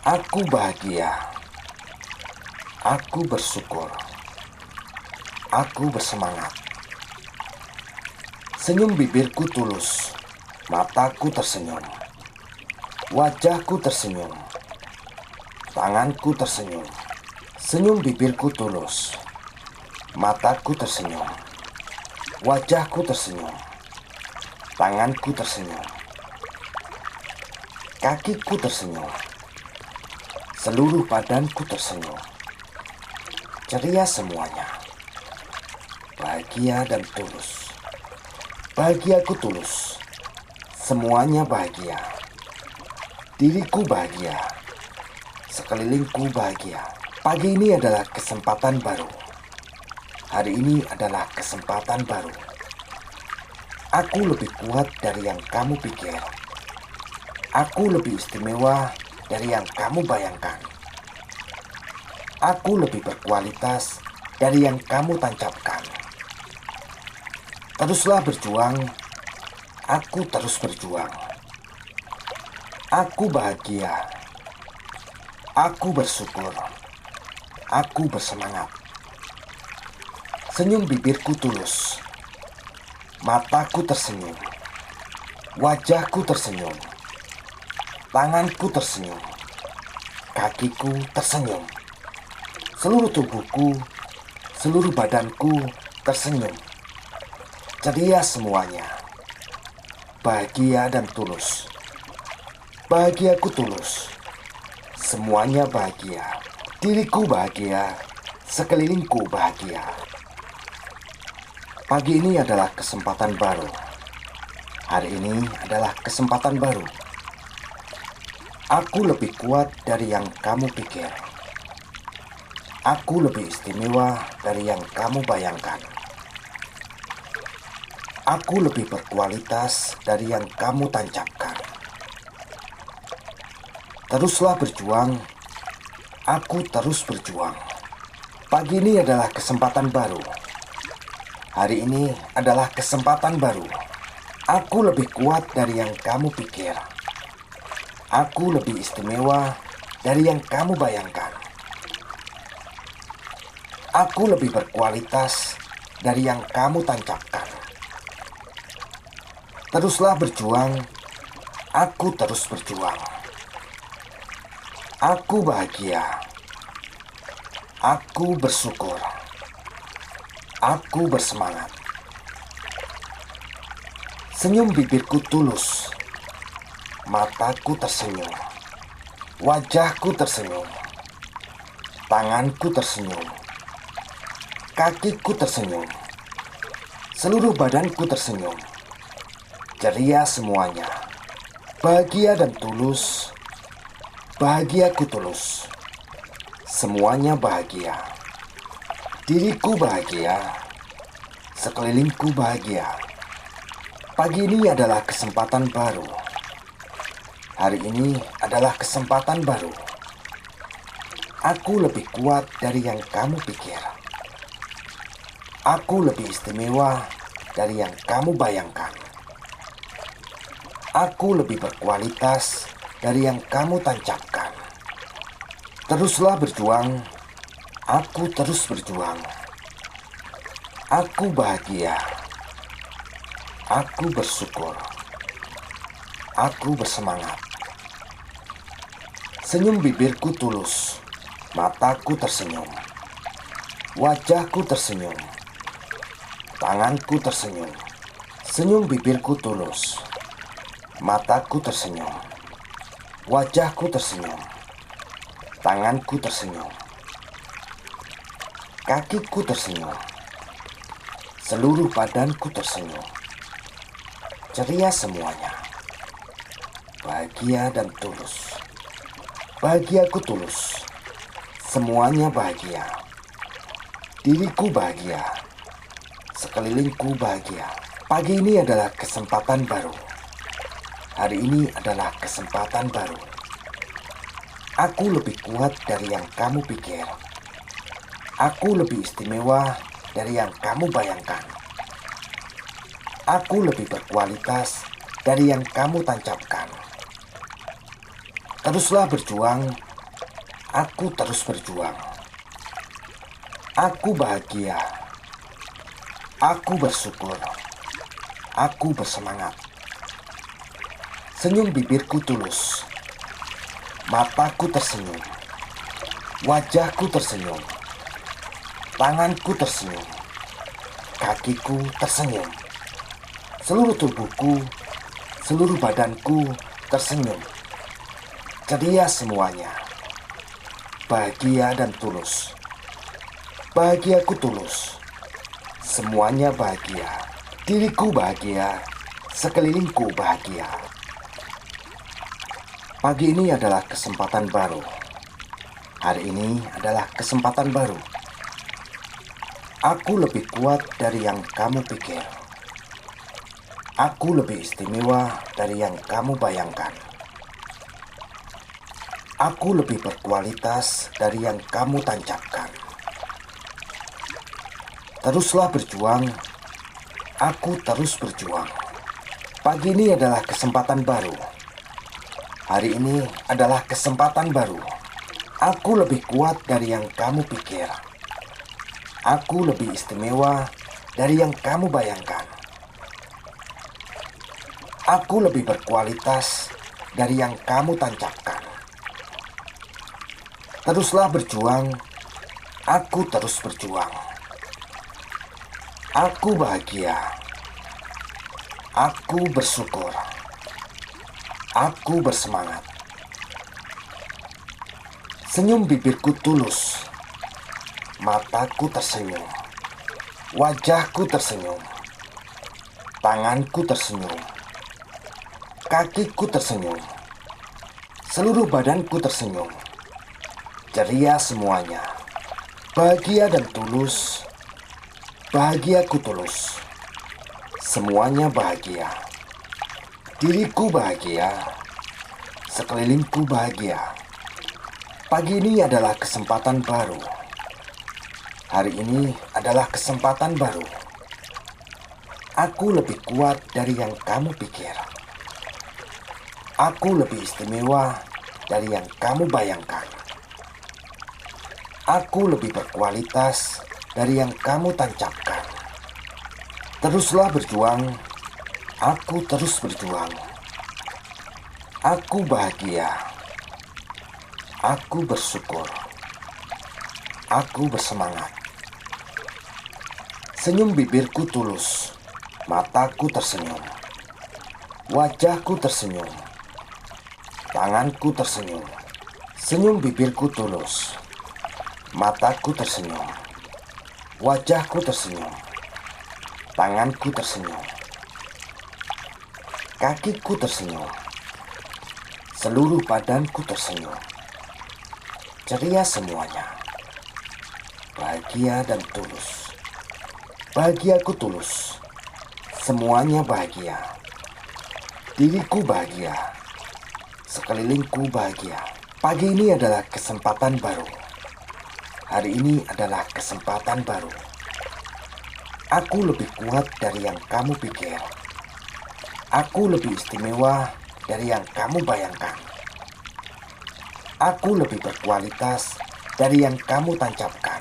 [SPEAKER 1] Aku bahagia. Aku bersyukur. Aku bersemangat. Senyum bibirku tulus. Mataku tersenyum. Wajahku tersenyum. Tanganku tersenyum. Senyum bibirku tulus. Mataku tersenyum. Wajahku tersenyum. Tanganku tersenyum. Kakiku tersenyum. Seluruh badanku tersenyum. Ceria semuanya. Bahagia dan tulus. Bahagiaku tulus. Semuanya bahagia. Diriku bahagia. Sekelilingku bahagia. Pagi ini adalah kesempatan baru. Hari ini adalah kesempatan baru. Aku lebih kuat dari yang kamu pikir. Aku lebih istimewa dari yang kamu bayangkan. Aku lebih berkualitas dari yang kamu tancapkan. Teruslah berjuang. Aku terus berjuang. Aku bahagia. Aku bersyukur. Aku bersemangat. Senyum bibirku tulus. Mataku tersenyum. Wajahku tersenyum. Tanganku tersenyum. Kakiku tersenyum. Seluruh tubuhku, seluruh badanku tersenyum. Ceria semuanya. Bahagia dan tulus. Bahagiaku tulus. Semuanya bahagia. Diriku bahagia. Sekelilingku bahagia. Pagi ini adalah kesempatan baru. Hari ini adalah kesempatan baru. Aku lebih kuat dari yang kamu pikir. Aku lebih istimewa dari yang kamu bayangkan. Aku lebih berkualitas dari yang kamu tancapkan. Teruslah berjuang. Aku terus berjuang. Pagi ini adalah kesempatan baru. Hari ini adalah kesempatan baru. Aku lebih kuat dari yang kamu pikir. Aku lebih istimewa dari yang kamu bayangkan. Aku lebih berkualitas dari yang kamu tancapkan. Teruslah berjuang. Aku terus berjuang. Aku bahagia. Aku bersyukur. Aku bersemangat. Senyum bibirku tulus. Mataku tersenyum. Wajahku tersenyum. Tanganku tersenyum. Kakiku tersenyum. Seluruh badanku tersenyum. Ceria semuanya. Bahagia dan tulus. Bahagiaku tulus. Semuanya bahagia. Diriku bahagia. Sekelilingku bahagia. Pagi ini adalah kesempatan baru. Hari ini adalah kesempatan baru. Aku lebih kuat dari yang kamu pikir. Aku lebih istimewa dari yang kamu bayangkan. Aku lebih berkualitas dari yang kamu tancapkan. Teruslah berjuang. Aku terus berjuang. Aku bahagia. Aku bersyukur. Aku bersemangat. Senyum bibirku tulus. Mataku tersenyum. Wajahku tersenyum. Tanganku tersenyum. Senyum bibirku tulus. Mataku tersenyum. Wajahku tersenyum. Tanganku tersenyum. Kakiku tersenyum. Seluruh badanku tersenyum. Ceria semuanya. Bahagia dan tulus. Bahagiaku tulus. Semuanya bahagia. Diriku bahagia. Sekelilingku bahagia. Pagi ini adalah kesempatan baru. Hari ini adalah kesempatan baru. Aku lebih kuat dari yang kamu pikir. Aku lebih istimewa dari yang kamu bayangkan. Aku lebih berkualitas dari yang kamu tancapkan. Teruslah berjuang. Aku terus berjuang. Aku bahagia. Aku bersyukur. Aku bersemangat. Senyum bibirku tulus. Mataku tersenyum. Wajahku tersenyum. Tanganku tersenyum. Kakiku tersenyum. Seluruh tubuhku, seluruh badanku tersenyum. Ceria semuanya. Bahagia dan tulus. Bahagiaku tulus. Semuanya bahagia. Diriku bahagia. Sekelilingku bahagia. Pagi ini adalah kesempatan baru. Hari ini adalah kesempatan baru. Aku lebih kuat dari yang kamu pikir. Aku lebih istimewa dari yang kamu bayangkan. Aku lebih berkualitas dari yang kamu tancapkan. Teruslah berjuang. Aku terus berjuang. Pagi ini adalah kesempatan baru. Hari ini adalah kesempatan baru. Aku lebih kuat dari yang kamu pikir. Aku lebih istimewa dari yang kamu bayangkan. Aku lebih berkualitas dari yang kamu tancapkan. Teruslah berjuang. Aku terus berjuang. Aku bahagia. Aku bersyukur. Aku bersemangat. Senyum bibirku tulus. Mataku tersenyum. Wajahku tersenyum. Tanganku tersenyum. Kakiku tersenyum. Seluruh badanku tersenyum. Ceria semuanya. Bahagia dan tulus. Bahagiaku tulus. Semuanya bahagia. Diriku bahagia. Sekelilingku bahagia. Pagi ini adalah kesempatan baru. Hari ini adalah kesempatan baru. Aku lebih kuat dari yang kamu pikir. Aku lebih istimewa dari yang kamu bayangkan. Aku lebih berkualitas dari yang kamu tancapkan. Teruslah berjuang. Aku terus berjuang. Aku bahagia. Aku bersyukur. Aku bersemangat. Senyum bibirku tulus. Mataku tersenyum. Wajahku tersenyum. Tanganku tersenyum. Senyum bibirku tulus. Mataku tersenyum. Wajahku tersenyum. Tanganku tersenyum. Kakiku tersenyum. Seluruh badanku tersenyum. Ceria semuanya. Bahagia dan tulus. Bahagiaku tulus. Semuanya bahagia. Diriku bahagia. Sekelilingku bahagia. Pagi ini adalah kesempatan baru. Hari ini adalah kesempatan baru. Aku lebih kuat dari yang kamu pikir. Aku lebih istimewa dari yang kamu bayangkan. Aku lebih berkualitas dari yang kamu tancapkan.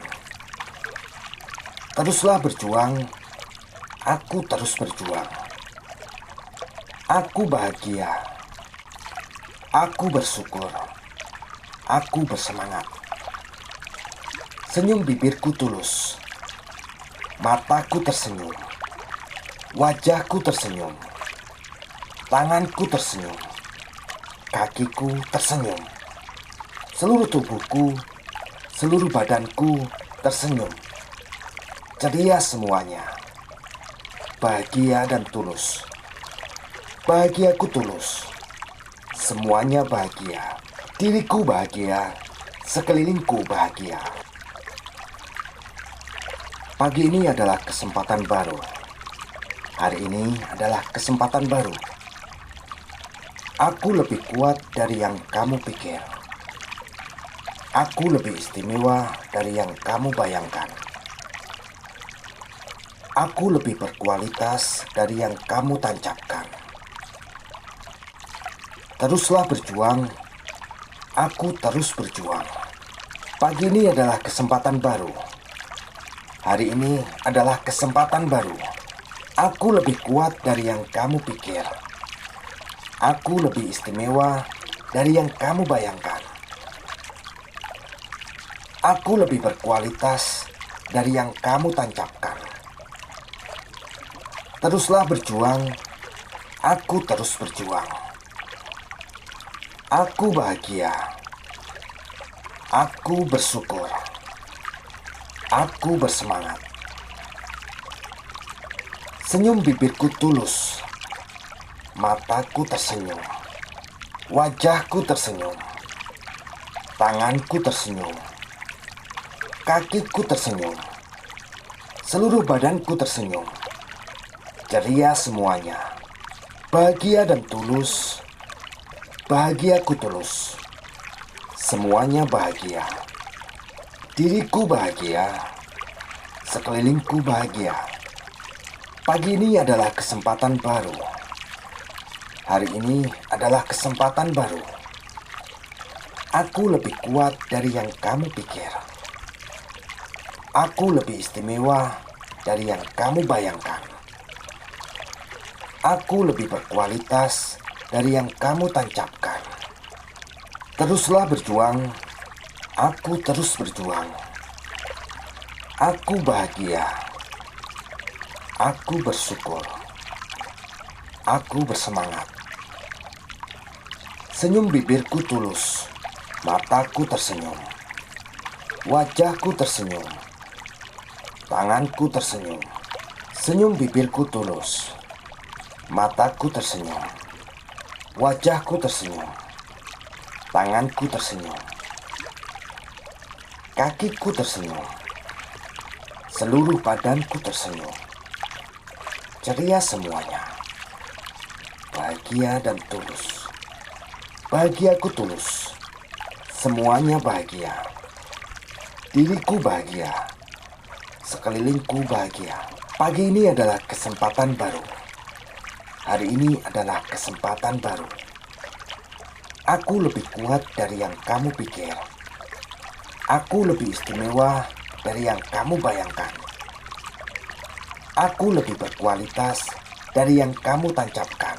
[SPEAKER 1] Teruslah berjuang. Aku terus berjuang. Aku bahagia. Aku bersyukur. Aku bersemangat. Senyum bibirku tulus. Mataku tersenyum. Wajahku tersenyum. Tanganku tersenyum. Kakiku tersenyum. Seluruh tubuhku, seluruh badanku tersenyum. Ceria semuanya. Bahagia dan tulus. Bahagiaku tulus. Semuanya bahagia. Diriku bahagia. Sekelilingku bahagia. Pagi ini adalah kesempatan baru. Hari ini adalah kesempatan baru. Aku lebih kuat dari yang kamu pikir. Aku lebih istimewa dari yang kamu bayangkan. Aku lebih berkualitas dari yang kamu tancapkan. Teruslah berjuang. Aku terus berjuang. Pagi ini adalah kesempatan baru. Hari ini adalah kesempatan baru. Aku lebih kuat dari yang kamu pikir. Aku lebih istimewa dari yang kamu bayangkan. Aku lebih berkualitas dari yang kamu tancapkan. Teruslah berjuang. Aku terus berjuang. Aku bahagia. Aku bersyukur. Aku bersemangat. Senyum bibirku tulus. Mataku tersenyum. Wajahku tersenyum. Tanganku tersenyum. Kakiku tersenyum. Seluruh badanku tersenyum. Ceria semuanya. Bahagia dan tulus. Bahagiaku tulus. Semuanya bahagia. Diriku bahagia. Sekelilingku bahagia. Pagi ini adalah kesempatan baru. Hari ini adalah kesempatan baru. Aku lebih kuat dari yang kamu pikir. Aku lebih istimewa dari yang kamu bayangkan. Aku lebih berkualitas dari yang kamu tancapkan. Teruslah berjuang. Aku terus berjuang. Aku bahagia. Aku bersyukur. Aku bersemangat. Senyum bibirku tulus. Mataku tersenyum. Wajahku tersenyum. Tanganku tersenyum. Senyum bibirku tulus. Mataku tersenyum. Wajahku tersenyum. Tanganku tersenyum. Kakiku tersenyum. Seluruh badanku tersenyum. Ceria semuanya. Bahagia dan tulus. Bahagiaku tulus. Semuanya bahagia. Diriku bahagia. Sekelilingku bahagia. Pagi ini adalah kesempatan baru. Hari ini adalah kesempatan baru. Aku lebih kuat dari yang kamu pikir. Aku lebih istimewa dari yang kamu bayangkan. Aku lebih berkualitas dari yang kamu tancapkan.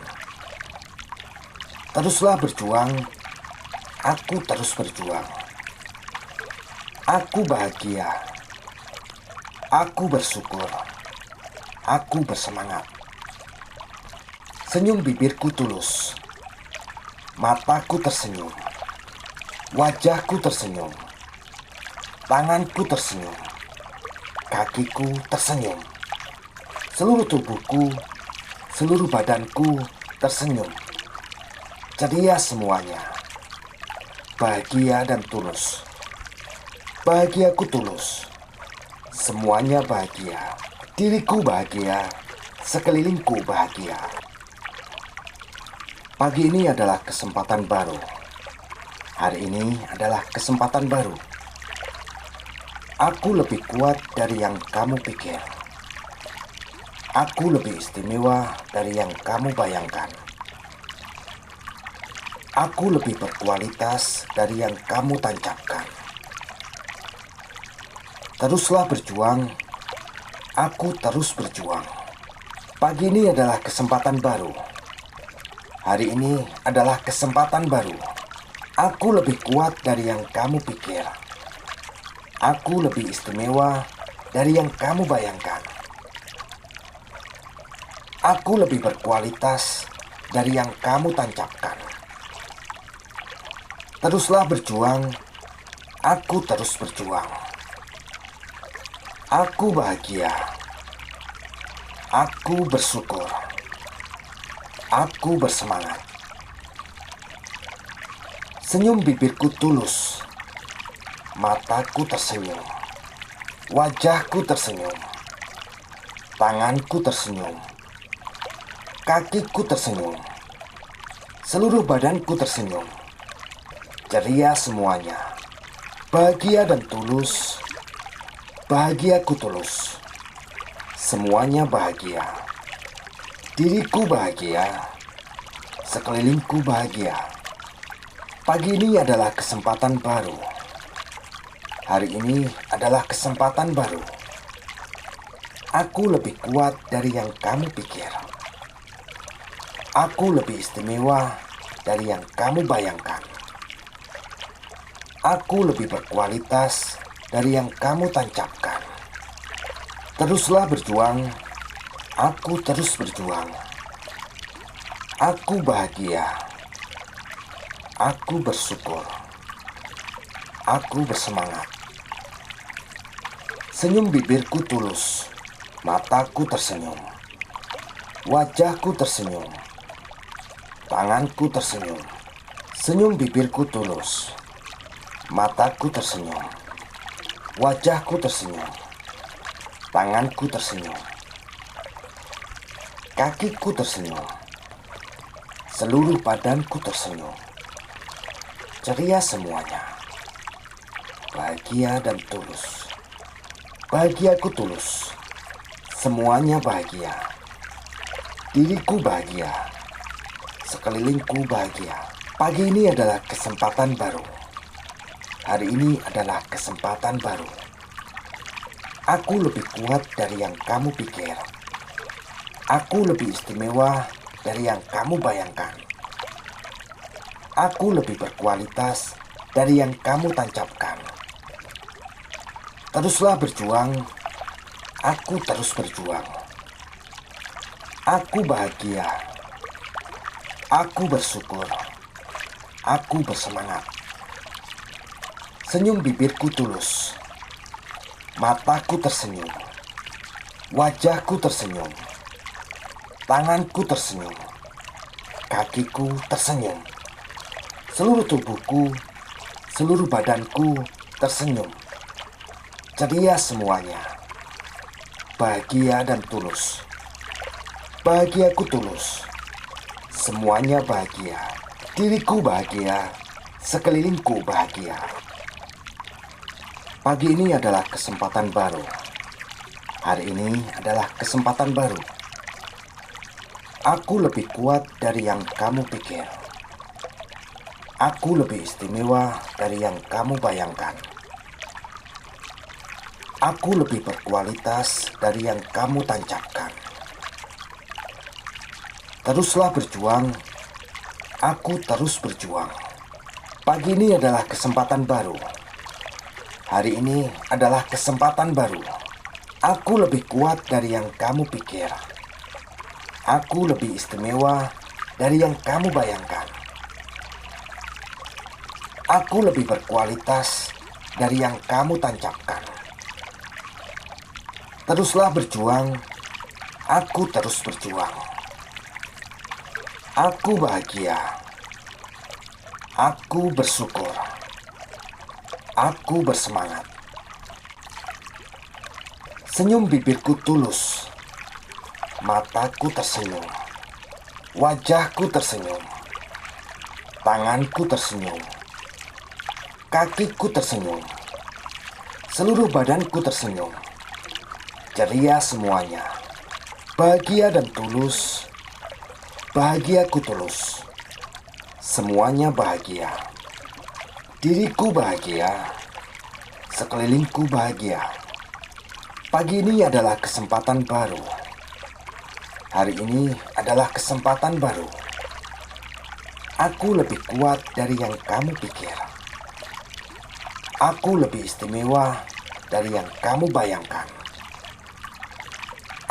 [SPEAKER 1] Teruslah berjuang. Aku terus berjuang. Aku bahagia. Aku bersyukur. Aku bersemangat. Senyum bibirku tulus. Mataku tersenyum. Wajahku tersenyum. Tanganku tersenyum. Kakiku tersenyum. Seluruh tubuhku, seluruh badanku tersenyum. Ceria semuanya. Bahagia dan tulus. Bahagiaku tulus. Semuanya bahagia. Diriku bahagia. sekelilingku bahagia. Pagi ini adalah kesempatan baru. Hari ini adalah kesempatan baru. Aku lebih kuat dari yang kamu pikir. Aku lebih istimewa dari yang kamu bayangkan. Aku lebih berkualitas dari yang kamu tancapkan. Teruslah berjuang. Aku terus berjuang. Pagi ini adalah kesempatan baru. Hari ini adalah kesempatan baru. Aku lebih kuat dari yang kamu pikir. Aku lebih istimewa dari yang kamu bayangkan. Aku lebih berkualitas dari yang kamu tancapkan. Teruslah berjuang. Aku terus berjuang. Aku bahagia. Aku bersyukur. Aku bersemangat. Senyum bibirku tulus. Mataku tersenyum. Wajahku tersenyum. Tanganku tersenyum. Kakiku tersenyum. Seluruh badanku tersenyum. Ceria semuanya. Bahagia dan tulus. Bahagiaku tulus. Semuanya bahagia. Diriku bahagia. Sekelilingku bahagia. Pagi ini adalah kesempatan baru. Hari ini adalah kesempatan baru. Aku lebih kuat dari yang kamu pikir. Aku lebih istimewa dari yang kamu bayangkan. Aku lebih berkualitas dari yang kamu tancapkan. Teruslah berjuang. Aku terus berjuang. Aku bahagia. Aku bersyukur. Aku bersemangat. Senyum bibirku tulus. Mataku tersenyum. Wajahku tersenyum. Tanganku tersenyum. Senyum bibirku tulus. Mataku tersenyum. Wajahku tersenyum. Tanganku tersenyum. Kakiku tersenyum. Seluruh badanku tersenyum. Ceria semuanya. Bahagia dan tulus. Bahagiaku tulus. Semuanya bahagia. Diriku bahagia. Sekelilingku bahagia. Pagi ini adalah kesempatan baru. Hari ini adalah kesempatan baru. Aku lebih kuat dari yang kamu pikir. Aku lebih istimewa dari yang kamu bayangkan. Aku lebih berkualitas dari yang kamu tancapkan. Teruslah berjuang. Aku terus berjuang. Aku bahagia. Aku bersyukur. Aku bersemangat. Senyum bibirku tulus. Mataku tersenyum. Wajahku tersenyum. Tanganku tersenyum. Kakiku tersenyum. Seluruh tubuhku, seluruh badanku tersenyum. Ceria semuanya. Bahagia dan tulus. Bahagiaku tulus. Semuanya bahagia. Diriku bahagia. Sekelilingku bahagia. Pagi ini adalah kesempatan baru. Hari ini adalah kesempatan baru. Aku lebih kuat dari yang kamu pikir. Aku lebih istimewa dari yang kamu bayangkan. Aku lebih berkualitas dari yang kamu tancapkan. Teruslah berjuang. Aku terus berjuang. Pagi ini adalah kesempatan baru. Hari ini adalah kesempatan baru. Aku lebih kuat dari yang kamu pikir. Aku lebih istimewa dari yang kamu bayangkan. Aku lebih berkualitas dari yang kamu tancapkan. Teruslah berjuang. Aku terus berjuang. Aku bahagia. Aku bersyukur. Aku bersemangat. Senyum bibirku tulus. Mataku tersenyum, wajahku tersenyum, tanganku tersenyum, kakiku tersenyum, seluruh badanku tersenyum. Ceria semuanya, bahagia dan tulus, bahagiaku tulus. Semuanya bahagia, diriku bahagia, sekelilingku bahagia. Pagi ini adalah kesempatan baru. Hari ini adalah kesempatan baru. Aku lebih kuat dari yang kamu pikir. Aku lebih istimewa dari yang kamu bayangkan.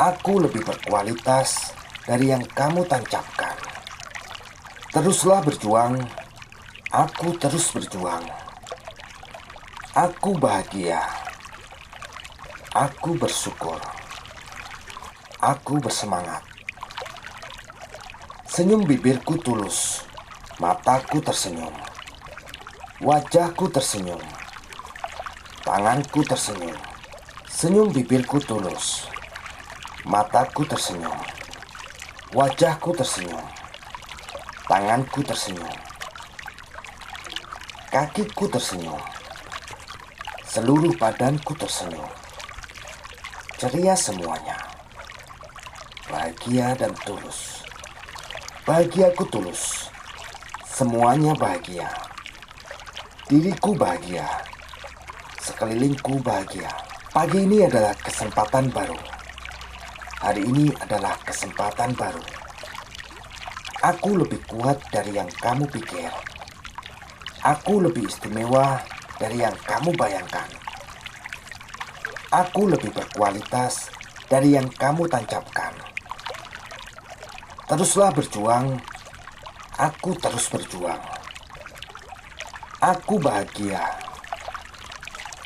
[SPEAKER 1] Aku lebih berkualitas dari yang kamu tancapkan. Teruslah berjuang, aku terus berjuang. Aku bahagia, aku bersyukur, aku bersemangat. Senyum bibirku tulus, mataku tersenyum, wajahku tersenyum, tanganku tersenyum. Senyum bibirku tulus, mataku tersenyum, wajahku tersenyum, tanganku tersenyum, kakiku tersenyum, seluruh badanku tersenyum. Ceria semuanya, bahagia dan tulus. Bahagiaku tulus, semuanya bahagia. Diriku bahagia, sekelilingku bahagia. Pagi ini adalah kesempatan baru. Hari ini adalah kesempatan baru. Aku lebih kuat dari yang kamu pikir. Aku lebih istimewa dari yang kamu bayangkan. Aku lebih berkualitas dari yang kamu tancapkan. Teruslah berjuang, aku terus berjuang. Aku bahagia,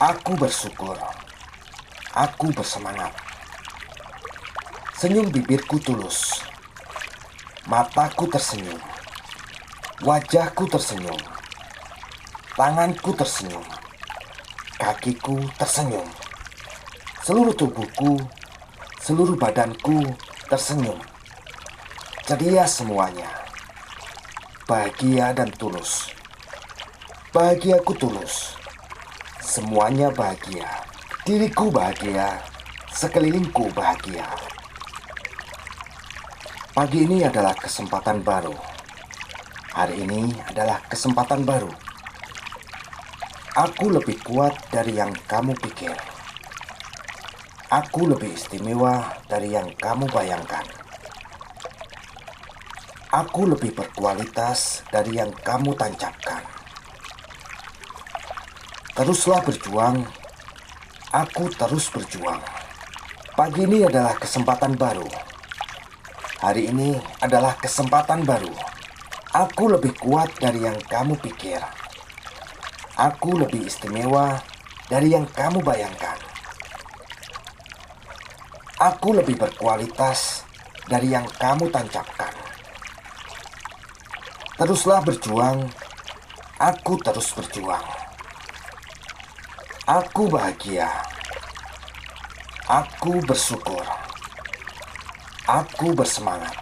[SPEAKER 1] aku bersyukur, aku bersemangat. Senyum bibirku tulus, mataku tersenyum, wajahku tersenyum, tanganku tersenyum, kakiku tersenyum, seluruh tubuhku, seluruh badanku tersenyum. Ceria semuanya, bahagia dan tulus. Bahagiaku tulus, semuanya bahagia. Diriku bahagia, sekelilingku bahagia. Pagi ini adalah kesempatan baru. Hari ini adalah kesempatan baru. Aku lebih kuat dari yang kamu pikir. Aku lebih istimewa dari yang kamu bayangkan. Aku lebih berkualitas dari yang kamu tancapkan. Teruslah berjuang, aku terus berjuang. Pagi ini adalah kesempatan baru. Hari ini adalah kesempatan baru. Aku lebih kuat dari yang kamu pikir. Aku lebih istimewa dari yang kamu bayangkan. Aku lebih berkualitas dari yang kamu tancapkan. Teruslah berjuang, aku terus berjuang. Aku bahagia, aku bersyukur, aku bersemangat.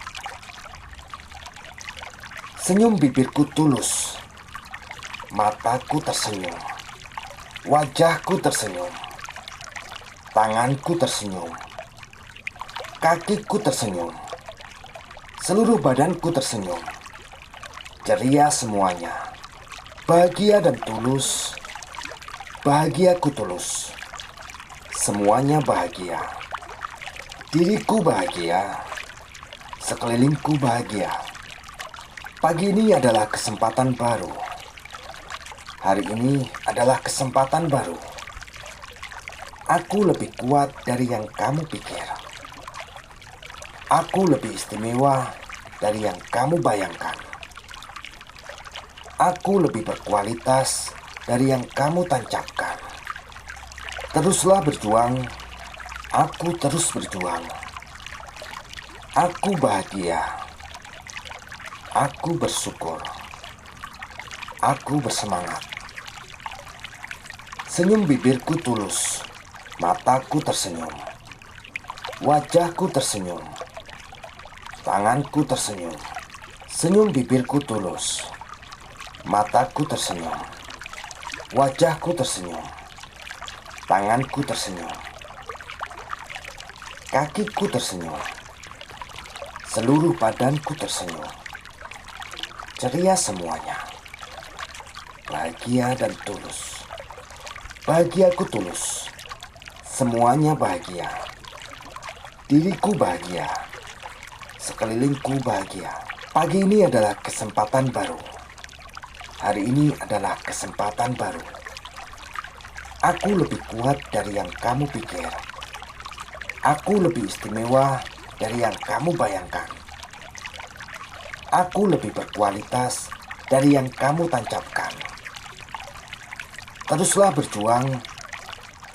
[SPEAKER 1] Senyum bibirku tulus, mataku tersenyum, wajahku tersenyum, tanganku tersenyum, kakiku tersenyum, seluruh badanku tersenyum. Ceria semuanya, bahagia dan tulus. Bahagiaku tulus, semuanya bahagia. Diriku bahagia, sekelilingku bahagia. Pagi ini adalah kesempatan baru. Hari ini adalah kesempatan baru. Aku lebih kuat dari yang kamu pikir. Aku lebih istimewa dari yang kamu bayangkan. Aku lebih berkualitas dari yang kamu tancapkan. Teruslah berjuang, aku terus berjuang. Aku bahagia, aku bersyukur, aku bersemangat. Senyum bibirku tulus, mataku tersenyum, wajahku tersenyum, Tanganku tersenyum. Senyum bibirku tulus. Mataku tersenyum. Wajahku tersenyum. Tanganku tersenyum. Kakiku tersenyum. Seluruh badanku tersenyum. Ceria semuanya. Bahagia dan tulus. Bahagiaku tulus. Semuanya bahagia. Diriku bahagia. Sekelilingku bahagia. Pagi ini adalah kesempatan baru. Hari ini adalah kesempatan baru. Aku lebih kuat dari yang kamu pikir. Aku lebih istimewa dari yang kamu bayangkan. Aku lebih berkualitas dari yang kamu tancapkan. Teruslah berjuang.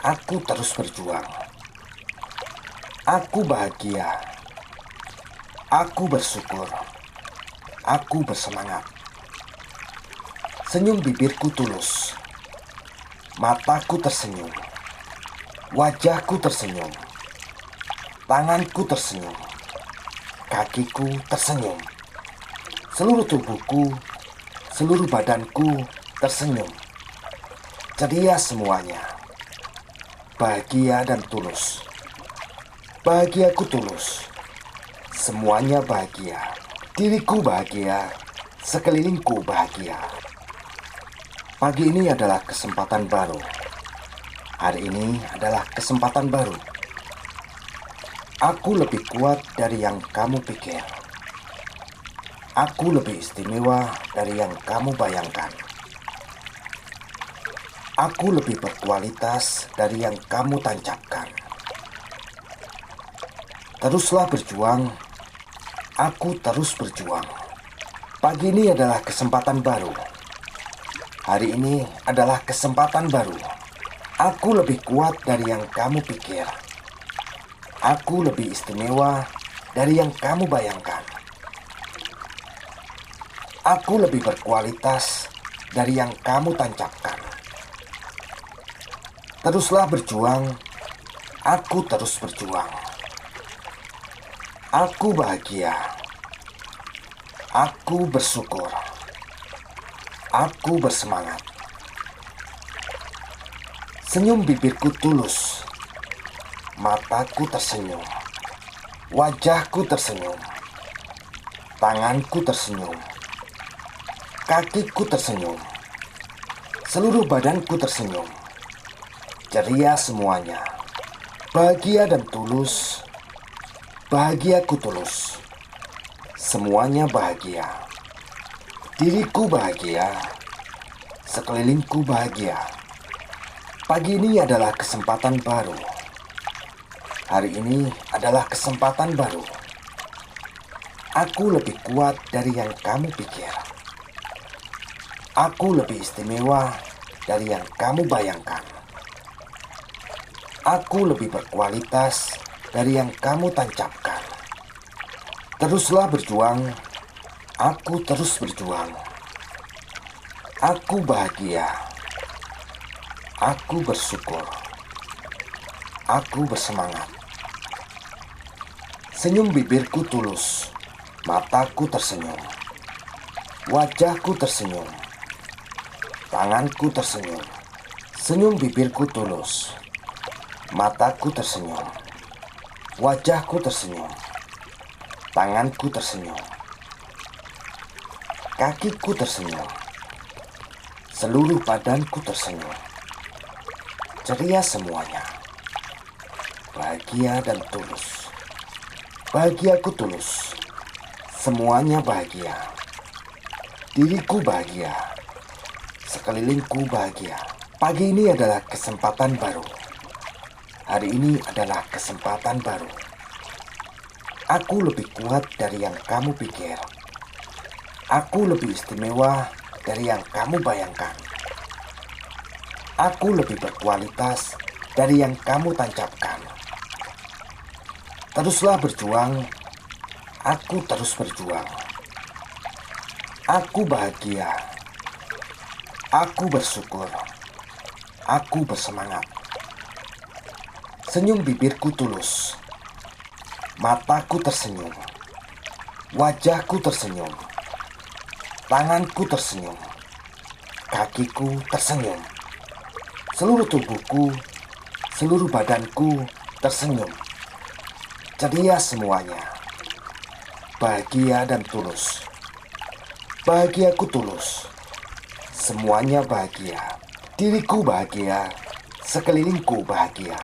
[SPEAKER 1] Aku terus berjuang. Aku bahagia. Aku bersyukur. Aku bersemangat. Senyum bibirku tulus. Mataku tersenyum. Wajahku tersenyum. Tanganku tersenyum. Kakiku tersenyum. Seluruh tubuhku, seluruh badanku tersenyum. Ceria semuanya. Bahagia dan tulus. Bahagiaku tulus. Semuanya bahagia. Diriku bahagia. Sekelilingku bahagia. Pagi ini adalah kesempatan baru. Hari ini adalah kesempatan baru. Aku lebih kuat dari yang kamu pikir. Aku lebih istimewa dari yang kamu bayangkan. Aku lebih berkualitas dari yang kamu tancapkan. Teruslah berjuang. Aku terus berjuang. Pagi ini adalah kesempatan baru. Hari ini adalah kesempatan baru. Aku lebih kuat dari yang kamu pikir. Aku lebih istimewa dari yang kamu bayangkan. Aku lebih berkualitas dari yang kamu tancapkan. Teruslah berjuang. Aku terus berjuang. Aku bahagia. Aku bersyukur. Aku bersemangat. Senyum bibirku tulus. Mataku tersenyum. Wajahku tersenyum. Tanganku tersenyum. Kakiku tersenyum. Seluruh badanku tersenyum. Ceria semuanya. Bahagia dan tulus. Bahagiaku tulus. Semuanya bahagia. Diriku bahagia. Sekelilingku bahagia. Pagi ini adalah kesempatan baru. Hari ini adalah kesempatan baru. Aku lebih kuat dari yang kamu pikir. Aku lebih istimewa dari yang kamu bayangkan. Aku lebih berkualitas dari yang kamu tancapkan. Teruslah berjuang. Aku terus berjuang. Aku bahagia. Aku bersyukur. Aku bersemangat. Senyum bibirku tulus. Mataku tersenyum. Wajahku tersenyum. Tanganku tersenyum. Senyum bibirku tulus. Mataku tersenyum. Wajahku tersenyum. Tanganku tersenyum. Kakiku tersenyum. Seluruh badanku tersenyum. Ceria semuanya. Bahagia dan tulus. Bahagiaku tulus. Semuanya bahagia. Diriku bahagia. Sekelilingku bahagia. Pagi ini adalah kesempatan baru. Hari ini adalah kesempatan baru. Aku lebih kuat dari yang kamu pikir. Aku lebih istimewa dari yang kamu bayangkan. Aku lebih berkualitas dari yang kamu tancapkan. Teruslah berjuang. Aku terus berjuang. Aku bahagia. Aku bersyukur. Aku bersemangat. Senyum bibirku tulus. Mataku tersenyum. Wajahku tersenyum, tanganku tersenyum, kakiku tersenyum, seluruh tubuhku, seluruh badanku tersenyum. Ceria semuanya, bahagia dan tulus. Bahagiaku tulus, semuanya bahagia. Diriku bahagia, sekelilingku bahagia.